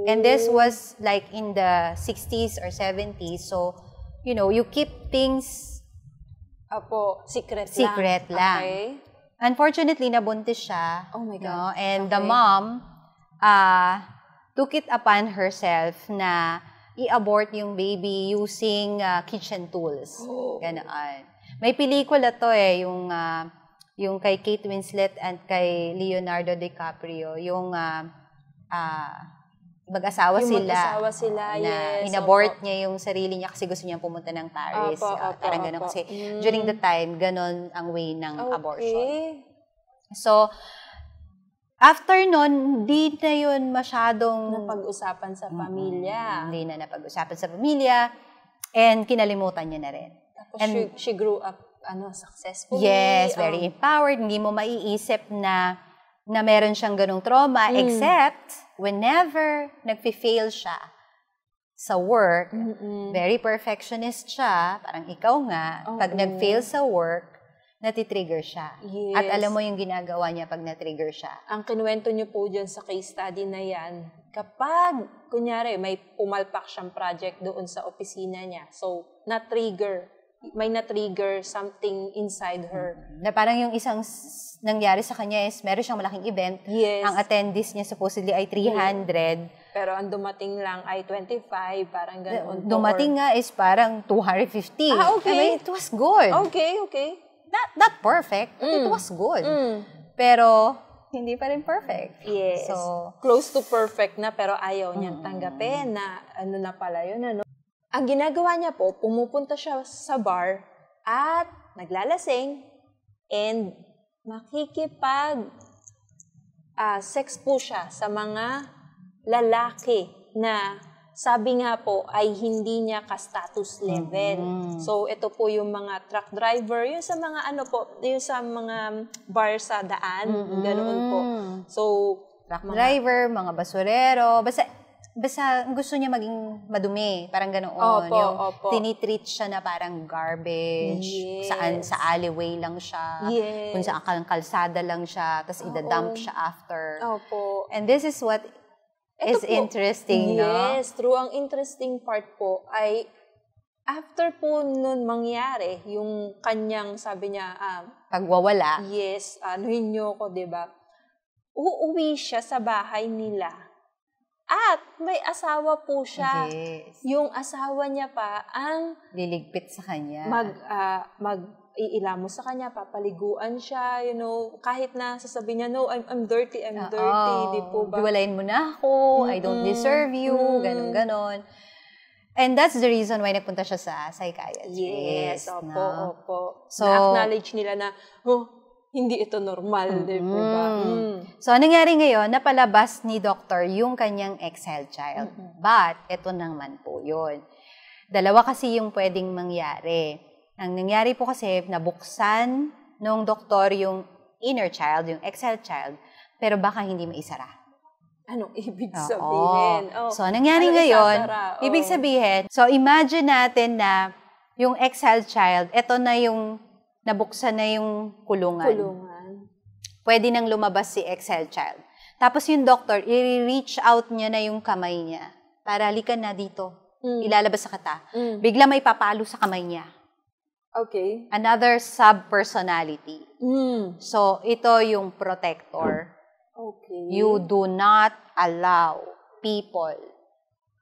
And this was like in the 60s or 70s. So, you know, you keep things secret lang. Okay. Unfortunately, nabuntis siya. Oh my God. No? And the mom took it upon herself na i-abort yung baby using kitchen tools. Ganoon. May pelikula to yung kay Kate Winslet and kay Leonardo DiCaprio, yung mag-asawa sila na yes. inabort niya yung sarili niya kasi gusto niya pumunta ng Paris. Parang gano'n kasi during the time, gano'n ang way ng abortion. So, after nun, hindi na yun masyadong napag-usapan sa pamilya. Hindi na napag-usapan sa pamilya and kinalimutan niya na rin. Tapos she grew up successfully. Yes, very empowered. Hindi mo maiisip na meron siyang ganong trauma except whenever nagfi-fail siya sa work, very perfectionist siya, parang ikaw nga, pag nag-fail sa work, natitrigger siya. Yes. At alam mo yung ginagawa niya pag natrigger siya. Ang kinuwento niyo po dyan sa case study na yan, kapag, kunyari, may pumalpak siyang project doon sa opisina niya, so, na-trigger may na-trigger something inside her. Na parang yung isang nangyari sa kanya is meron siyang malaking event. Yes. Ang attendees niya supposedly ay 300. Pero ang dumating lang ay 25, parang ganoon po. Dumating nga is parang 250. Okay. I mean, it was good. Okay. Not perfect, but it was good. Pero, hindi pa rin perfect. Yes. So, close to perfect na, pero ayaw niyang tanggapin na ano na pala yun, ano. Ang ginagawa niya po, pumupunta siya sa bar at naglalasing and sex po siya sa mga lalaki na sabi nga po ay hindi niya ka-status level. So, ito po yung mga truck driver, yung sa mga yung sa mga bar sa daan, ganoon po. So, truck driver, mga basurero, basta gusto niya maging madumi, parang ganoon. Opo. Tinitreat siya na parang garbage, Yes. sa alleyway lang siya, Yes. kung saan kalsada lang siya, tapos idadump siya after. Opo. And this is what Ito is po, interesting, no? Yes, true. Ang interesting part po ay after po nun mangyari, yung kanyang, sabi niya, Pagwawala. yes, anuhin niyo ko, diba? Uuwi siya sa bahay nila. At may asawa po siya. Yes. Yung asawa niya pa ang Liligpit sa kanya. iilamo sa kanya, papaliguan siya, kahit na sasabihin niya, no, I'm dirty, di po ba? Hiwalayin mo na ako, I don't deserve you, ganon. And that's the reason why nagpunta siya sa psychiatrist. Yes, opo, no? opo. So, na-acknowledge nila na, hindi ito normal, di po ba? So, anong nangyari ngayon, napalabas ni doctor yung kanyang exile child. But, ito naman po yun. Dalawa kasi yung pwedeng mangyari. Ang nangyari po kasi, nabuksan nung doktor yung inner child, yung exile child, pero baka hindi maisara. Anong ibig sabihin? So, nangyari ngayon, ibig sabihin, so imagine natin na yung exile child, eto na yung nabuksan na yung kulungan. Pwede nang lumabas si exile child. Tapos yung doctor, i-reach out niya na yung kamay niya para halika na dito. Ilalabas sa kata. Bigla may papalo sa kamay niya. Okay. Another sub-personality. So, ito yung protector. Okay. You do not allow people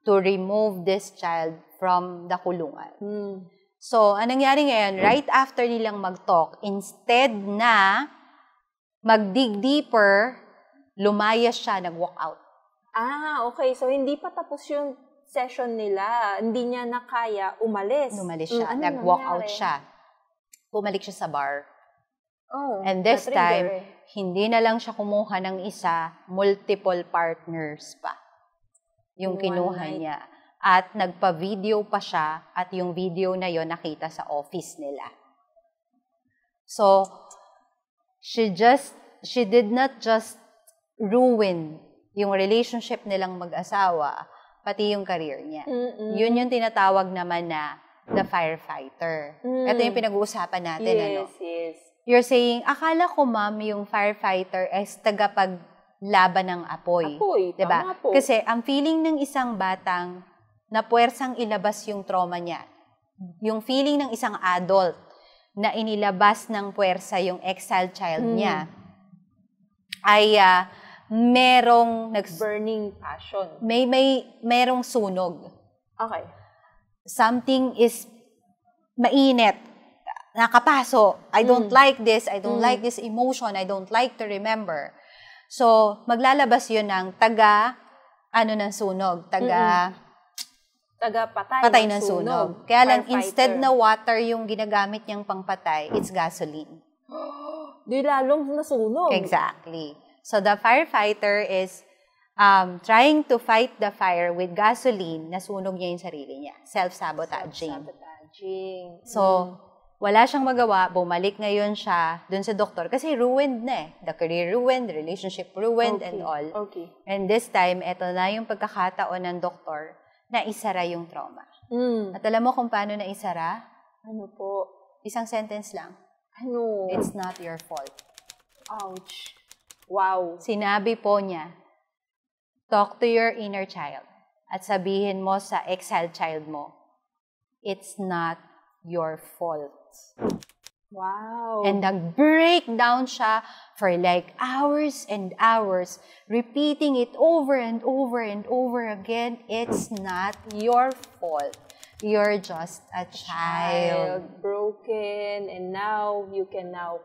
to remove this child from the kulungan. So, anong nangyari ngayon? Right after nilang mag-talk, instead na mag-dig deeper, lumayas siya, nag-walk out. Okay. So, hindi pa tapos yung session nila. Hindi niya na kaya umalis. Umalis siya. Nag-walk out siya. Bumalik siya sa bar. And this time, hindi na lang siya kumuha ng isa, multiple partners pa. Yung kinuha niya. At nagpa-video pa siya at yung video na yon nakita sa office nila. So, she did not just ruin yung relationship nilang mag-asawa, pati yung career niya. Yun yung tinatawag naman na the firefighter. Ito yung pinag-uusapan natin. Yes. You're saying, akala ko ma'am, yung firefighter is tagapaglaban ng apoy. Diba? Tama po. Kasi ang feeling ng isang batang na puwersang ilabas yung trauma niya, yung feeling ng isang adult na inilabas ng puwersa yung exiled child niya, ay merong burning passion. Merong sunog. Okay. Something is mainit, nakapaso. I don't like this. I don't like this emotion. I don't like to remember. So, maglalabas yun ng ng sunog. Patay ng sunog. Kaya lang, instead na water yung ginagamit niyang pangpatay, it's gasoline. Di lalong nasunog. Exactly. So, the firefighter is trying to fight the fire with gasoline, nasunog niya yung sarili niya. Self-sabotaging. So, wala siyang magawa, bumalik ngayon siya dun sa doktor kasi ruined na eh. The career ruined, the relationship ruined, and all. Okay. And this time, eto na yung pagkakataon ng doktor na isara yung trauma. At alam mo kung paano na isara? Ano po? Isang sentence lang. Ano? It's not your fault. Ouch. Wow. Sinabi po niya, talk to your inner child at sabihin mo sa exiled child mo, it's not your fault. Wow. And nag-breakdown siya for like hours and hours, repeating it over and over and over again. It's not your fault. You're just a child. Broken, and now you can now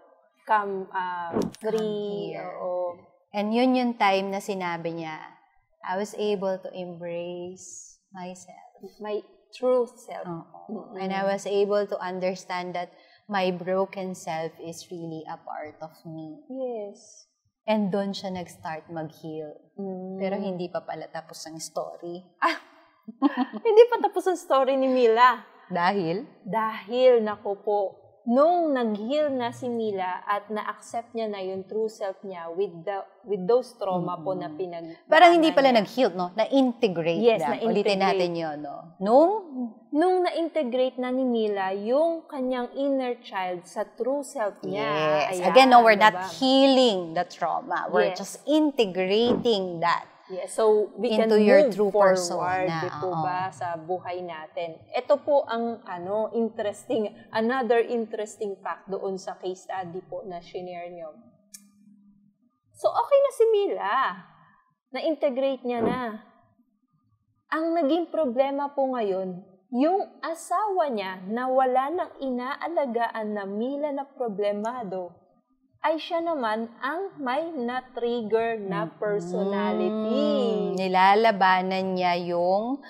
come free. Here. Oo. And yun yung time na sinabi niya, I was able to embrace myself. My true self. And I was able to understand that my broken self is really a part of me. Yes. And doon siya nag-start mag-heal. Pero hindi pa pala tapos ang story. Hindi pa tapos ang story ni Mila. Dahil? Dahil, naku po, nung nag-heal na si Mila at na-accept niya na yung true self niya with those trauma po na Parang hindi pala nag-heal, no? Na-integrate. Yes, na. na-integrate. Ulitin natin yun, no? Nung na-integrate na ni Mila yung kanyang inner child sa true self niya. Yes. Ayan, Again, no, we're diba? not healing the trauma. We're Yes. just integrating that. Yes, so we can into your move true forward, persona. di po ba, sa buhay natin. Ito po ang another interesting fact doon sa case study po na shinare nyo. So, okay na si Mila. Na-integrate niya na. Ang naging problema po ngayon, yung asawa niya na wala nang inaalagaan na Mila na problemado, ay siya naman ang may na-trigger na personality. Nilalabanan niya yung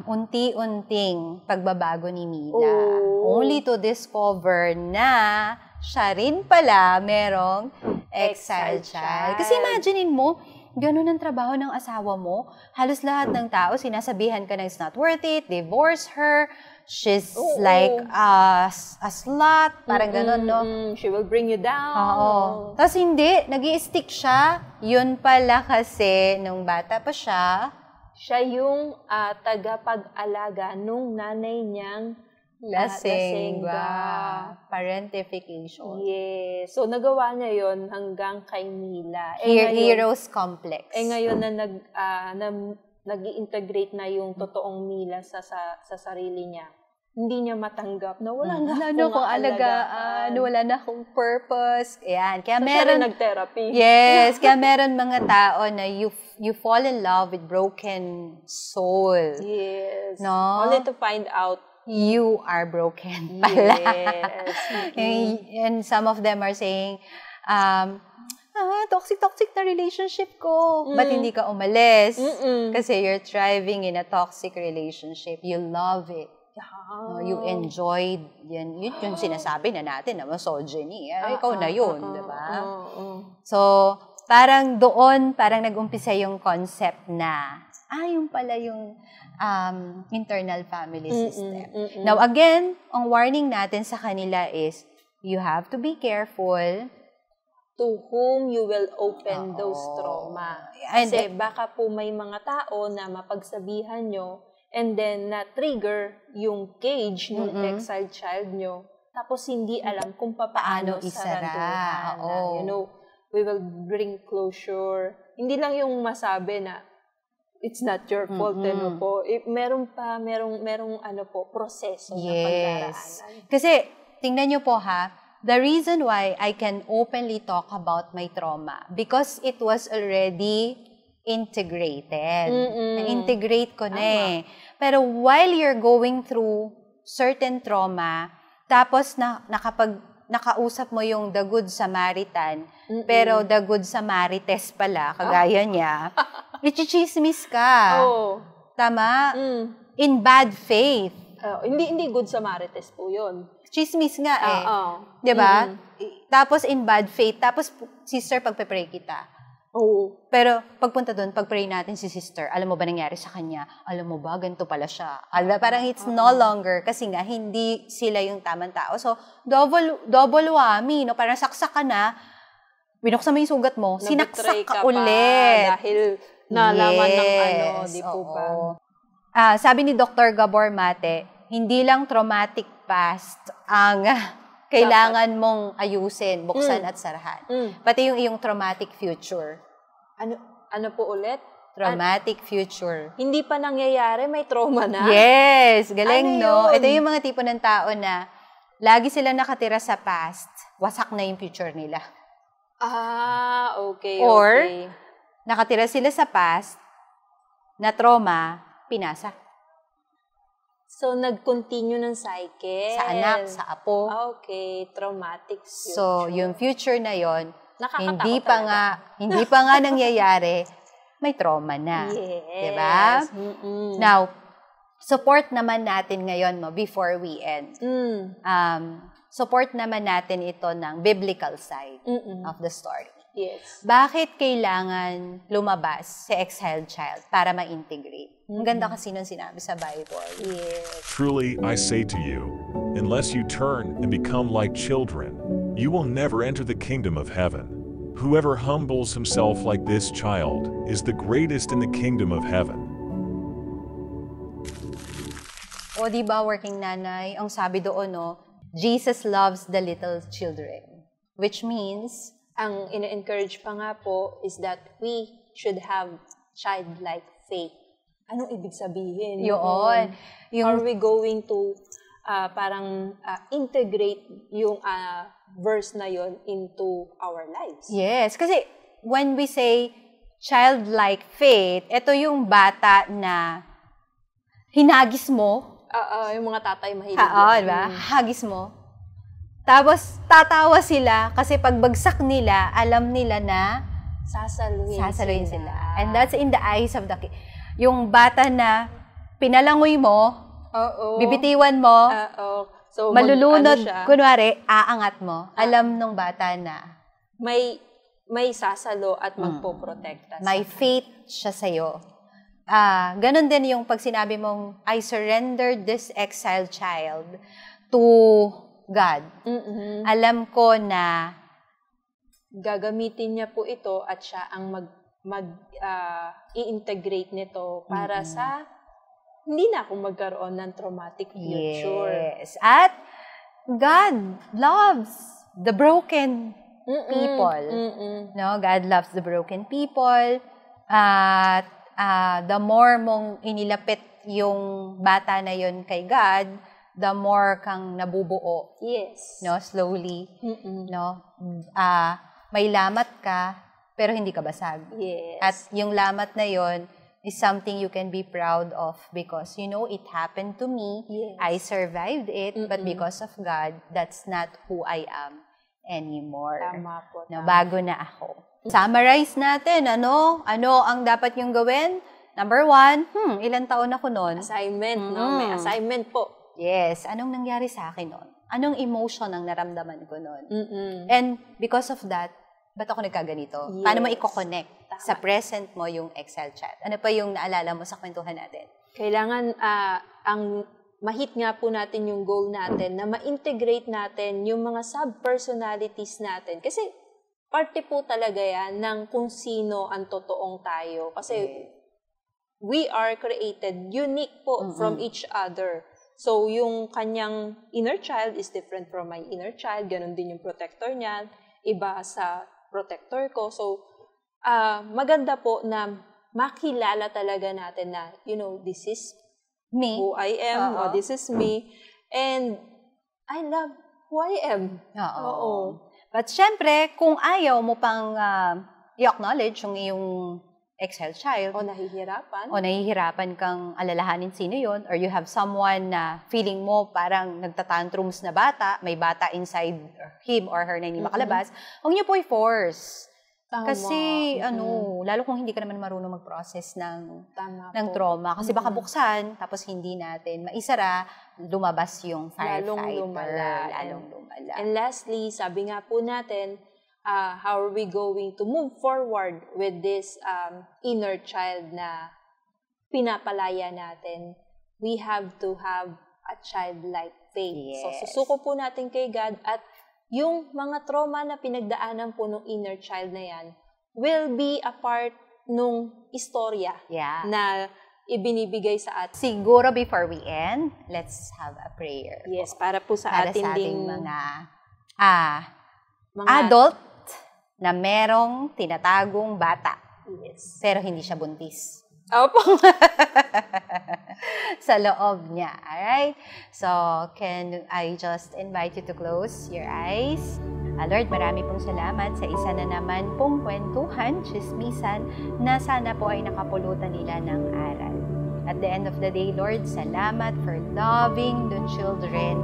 unti-unting pagbabago ni Mila. Only to discover na siya rin pala merong exile child. Kasi imaginein mo, ganun ang trabaho ng asawa mo. Halos lahat ng tao, sinasabihan ka na it's not worth it, divorce her, she's like a slut, parang ganun, no? She will bring you down. Oo. Tapos hindi, nag-i-stick siya. Yun pala kasi, nung bata pa siya, siya yung tagapag-alaga nung nanay niyang lasengga. Parentification. Yes. So, nagawa niya yon hanggang kay Mila. Heroes complex. Ngayon na nag-i-integrate na yung totoong Mila sa sarili niya. Hindi niya matanggap na wala na akong alagaan. Wala na akong purpose. Ayan. Kaya so, meron siya nag-therapy. Yes. Kaya meron mga tao na you fall in love with broken soul. Yes. No? Only to find out you are broken pala. Yes. And some of them are saying, toxic na relationship ko. Ba't hindi ka umalis? Kasi you're thriving in a toxic relationship. You love it. You enjoyed yan. Yun yung sinasabi na natin na misogyny. Ikaw na yun, diba? So, parang doon, parang nag-umpisa yung concept na, yung pala yung internal family system. Now, again, ang warning natin sa kanila is, you have to be careful to whom you will open those trauma. Kasi baka po may mga tao na mapagsabihan nyo and then na-trigger yung cage ng exiled child nyo tapos hindi alam kung paano saraduhan. You know, we will bring closure. Hindi lang yung masabi na it's not your fault, ano po. Merong proseso na pagdaraanan. Kasi, tingnan nyo po the reason why I can openly talk about my trauma, because it was already integrated. Na-integrate ko na Pero while you're going through certain trauma, tapos nakausap mo yung the good Samaritan, pero the good Samarites pala, kagaya niya, ichichismis ka. Tama? In bad faith. Hindi good Samarites po yun. Chismis nga Diba? Tapos in bad faith, tapos sister, pagpe-pray kita. Pero pagpunta doon, pag-pray natin si sister, alam mo ba nangyari sa kanya? Alam mo ba, ganito pala siya. Parang it's no longer, kasi nga, hindi sila yung tamang tao. So, double whammy, no? Parang saksak ka na, binuksan mo yung sugat mo, sinaksak ka ulit. Dahil nalaman ng di po ba? Sabi ni Dr. Gabor Mate, hindi lang traumatic past ang kailangan mong ayusin, buksan at sarahan. Pati yung iyong traumatic future. Ano po ulit? Traumatic future. Hindi pa nangyayari, may trauma na? Yes! Galing, Ano no? yun? Ito yung mga tipo ng tao na lagi sila nakatira sa past, wasak na yung future nila. Okay, Or, okay. nakatira sila sa past, na trauma, pinasa. So, nag-continue ng cycle. Sa anak, sa apo. Okay, traumatic future. So, yung future na yon Nakakatakot talaga. hindi pa nga nangyayari, may trauma na. Yes. Diba? Mm-mm. Now, support naman natin ngayon, no, before we end. Support naman natin ito ng biblical side of the story. Yes. Bakit kailangan lumabas si exiled child para ma-integrate? Ang ganda kasi nung sinabi sa Bible. Yes. Truly, I say to you, unless you turn and become like children, you will never enter the kingdom of heaven. Whoever humbles himself like this child is the greatest in the kingdom of heaven. O di ba, working nanay, ang sabi doon, no, Jesus loves the little children. Which means, Ang ina-encourage pa nga po is that we should have childlike faith. Anong ibig sabihin? yun. Are we going to parang integrate yung verse na yon into our lives? Yes, kasi when we say childlike faith, ito yung bata na hinagis mo. Yung mga tatay mahilig. Diba? Hagis mo. Tapos, tatawa sila kasi pagbagsak nila, alam nila na Sasaluhin sila. And that's in the eyes of the kid. Yung bata na pinalangoy mo, bibitiwan mo, So, malulunod, siya, kunwari, aangat mo. Alam nung bata na may sasalo at magpoprotekta. may faith siya sa'yo. Ganon din yung pag sinabi mong, I surrendered this exiled child to God. Alam ko na gagamitin niya po ito at siya ang i-integrate nito para sa hindi na ako magkaroon ng traumatic future. Yes. At God loves the broken people. No, God loves the broken people. At the more mong inilapit yung bata na yon kay God, the more kang nabubuo. Yes. No, slowly. No? May lamat ka, pero hindi ka basag. Yes. At yung lamat na yon is something you can be proud of because, it happened to me. Yes. I survived it, but because of God, that's not who I am anymore. Tama po. No, bago na ako. Summarize natin, ano ang dapat yung gawin? Number 1, ilang taon ako noon? Assignment, no? May assignment po. Yes, anong nangyari sa akin noon? Anong emotion ang naramdaman ko noon? And because of that, ba't ako nagkaganito? Yes. Paano mo i-connect sa present mo yung exiled child? Ano pa yung naalala mo sa kwentuhan natin? Kailangan, ang ma-hit nga po natin yung goal natin na ma-integrate natin yung mga sub-personalities natin. Kasi parte po talaga yan ng kung sino ang totoong tayo. Kasi we are created unique po from each other. So, yung kanyang inner child is different from my inner child. Ganon din yung protector niya. Iba sa protector ko. So, maganda po na makilala talaga natin na, this is Me? who I am, or this is me. And I love who I am. Oo. But syempre, kung ayaw mo pang i-acknowledge yung iyong exiled child, O nahihirapan. o nahihirapan kang alalahanin sino yun, or you have someone na feeling mo parang nagtatantrums na bata, may bata inside him or her na hindi makalabas, huwag niyo po i-force. Tama. Kasi, lalo kung hindi ka naman marunong mag-process ng Tama po. trauma. Kasi baka buksan, tapos hindi natin maisara, lumabas yung firefighter. Lalong lumala. And lastly, sabi nga po natin, how are we going to move forward with this inner child na pinapalaya natin? We have to have a childlike faith. Yes. So, susuko po natin kay God at yung mga trauma na pinagdaanan po ng inner child na yan will be a part nung istorya Yeah. na ibinibigay sa atin. Siguro before we end, let's have a prayer. Yes, para po sa Para atin sa ating ding mga mga adult na merong tinatagong bata. Yes. Pero hindi siya buntis. Opo. Sa loob niya. Alright? So, can I just invite you to close your eyes? Lord, marami pong salamat sa isa na naman pong kwentuhan, chismisan, na sana po ay nakapulutan nila ng aral. At the end of the day, Lord, salamat for loving the children,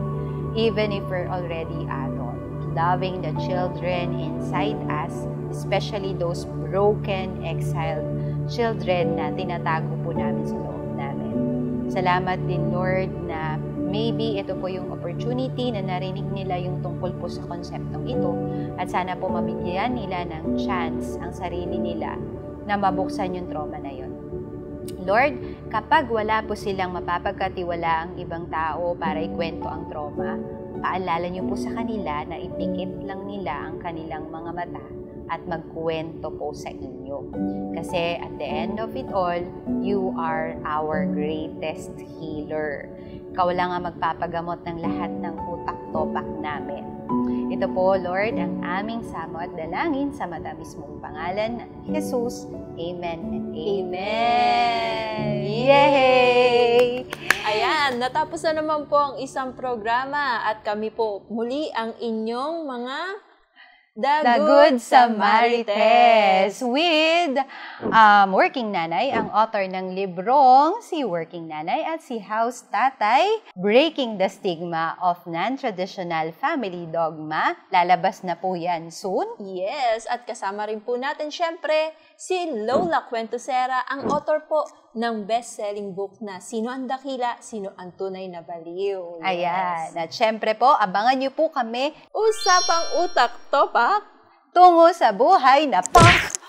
even if we're already adult. Loving the children inside us, especially those broken, exiled children na tinatago po namin sa loob namin. Salamat din, Lord, na maybe ito po yung opportunity na narinig nila yung tungkol po sa konseptong ito at sana po mabigyan nila ng chance ang sarili nila na mabuksan yung trauma na yun. Lord, kapag wala po silang mapapagkatiwala ang ibang tao para ikwento ang trauma, paalala niyo po sa kanila na ipikit lang nila ang kanilang mga mata at magkwento po sa inyo. Kasi at the end of it all, you are our greatest healer. Ikaw lang ang magpapagamot ng lahat ng utak-topak namin. Ito po, Lord, ang aming samo at dalangin sa matamis mong pangalan ng Jesus. Amen and amen. Yay! Ayan, natapos na naman po ang isang programa at kami po muli ang inyong mga The Good Samarites with Working Nanay, ang author ng librong si Working Nanay at si House Tatay, Breaking the Stigma of Non-Traditional Family Dogma. Lalabas na po yan soon. Yes, at kasama rin po natin syempre si Lola Cuentosera, ang author po ng best-selling book na Sino ang Dakila, Sino ang Tunay na Baliw. Yes. Ayan. At syempre po, abangan niyo po kami Usapang Utak Topak tungo sa buhay na pak!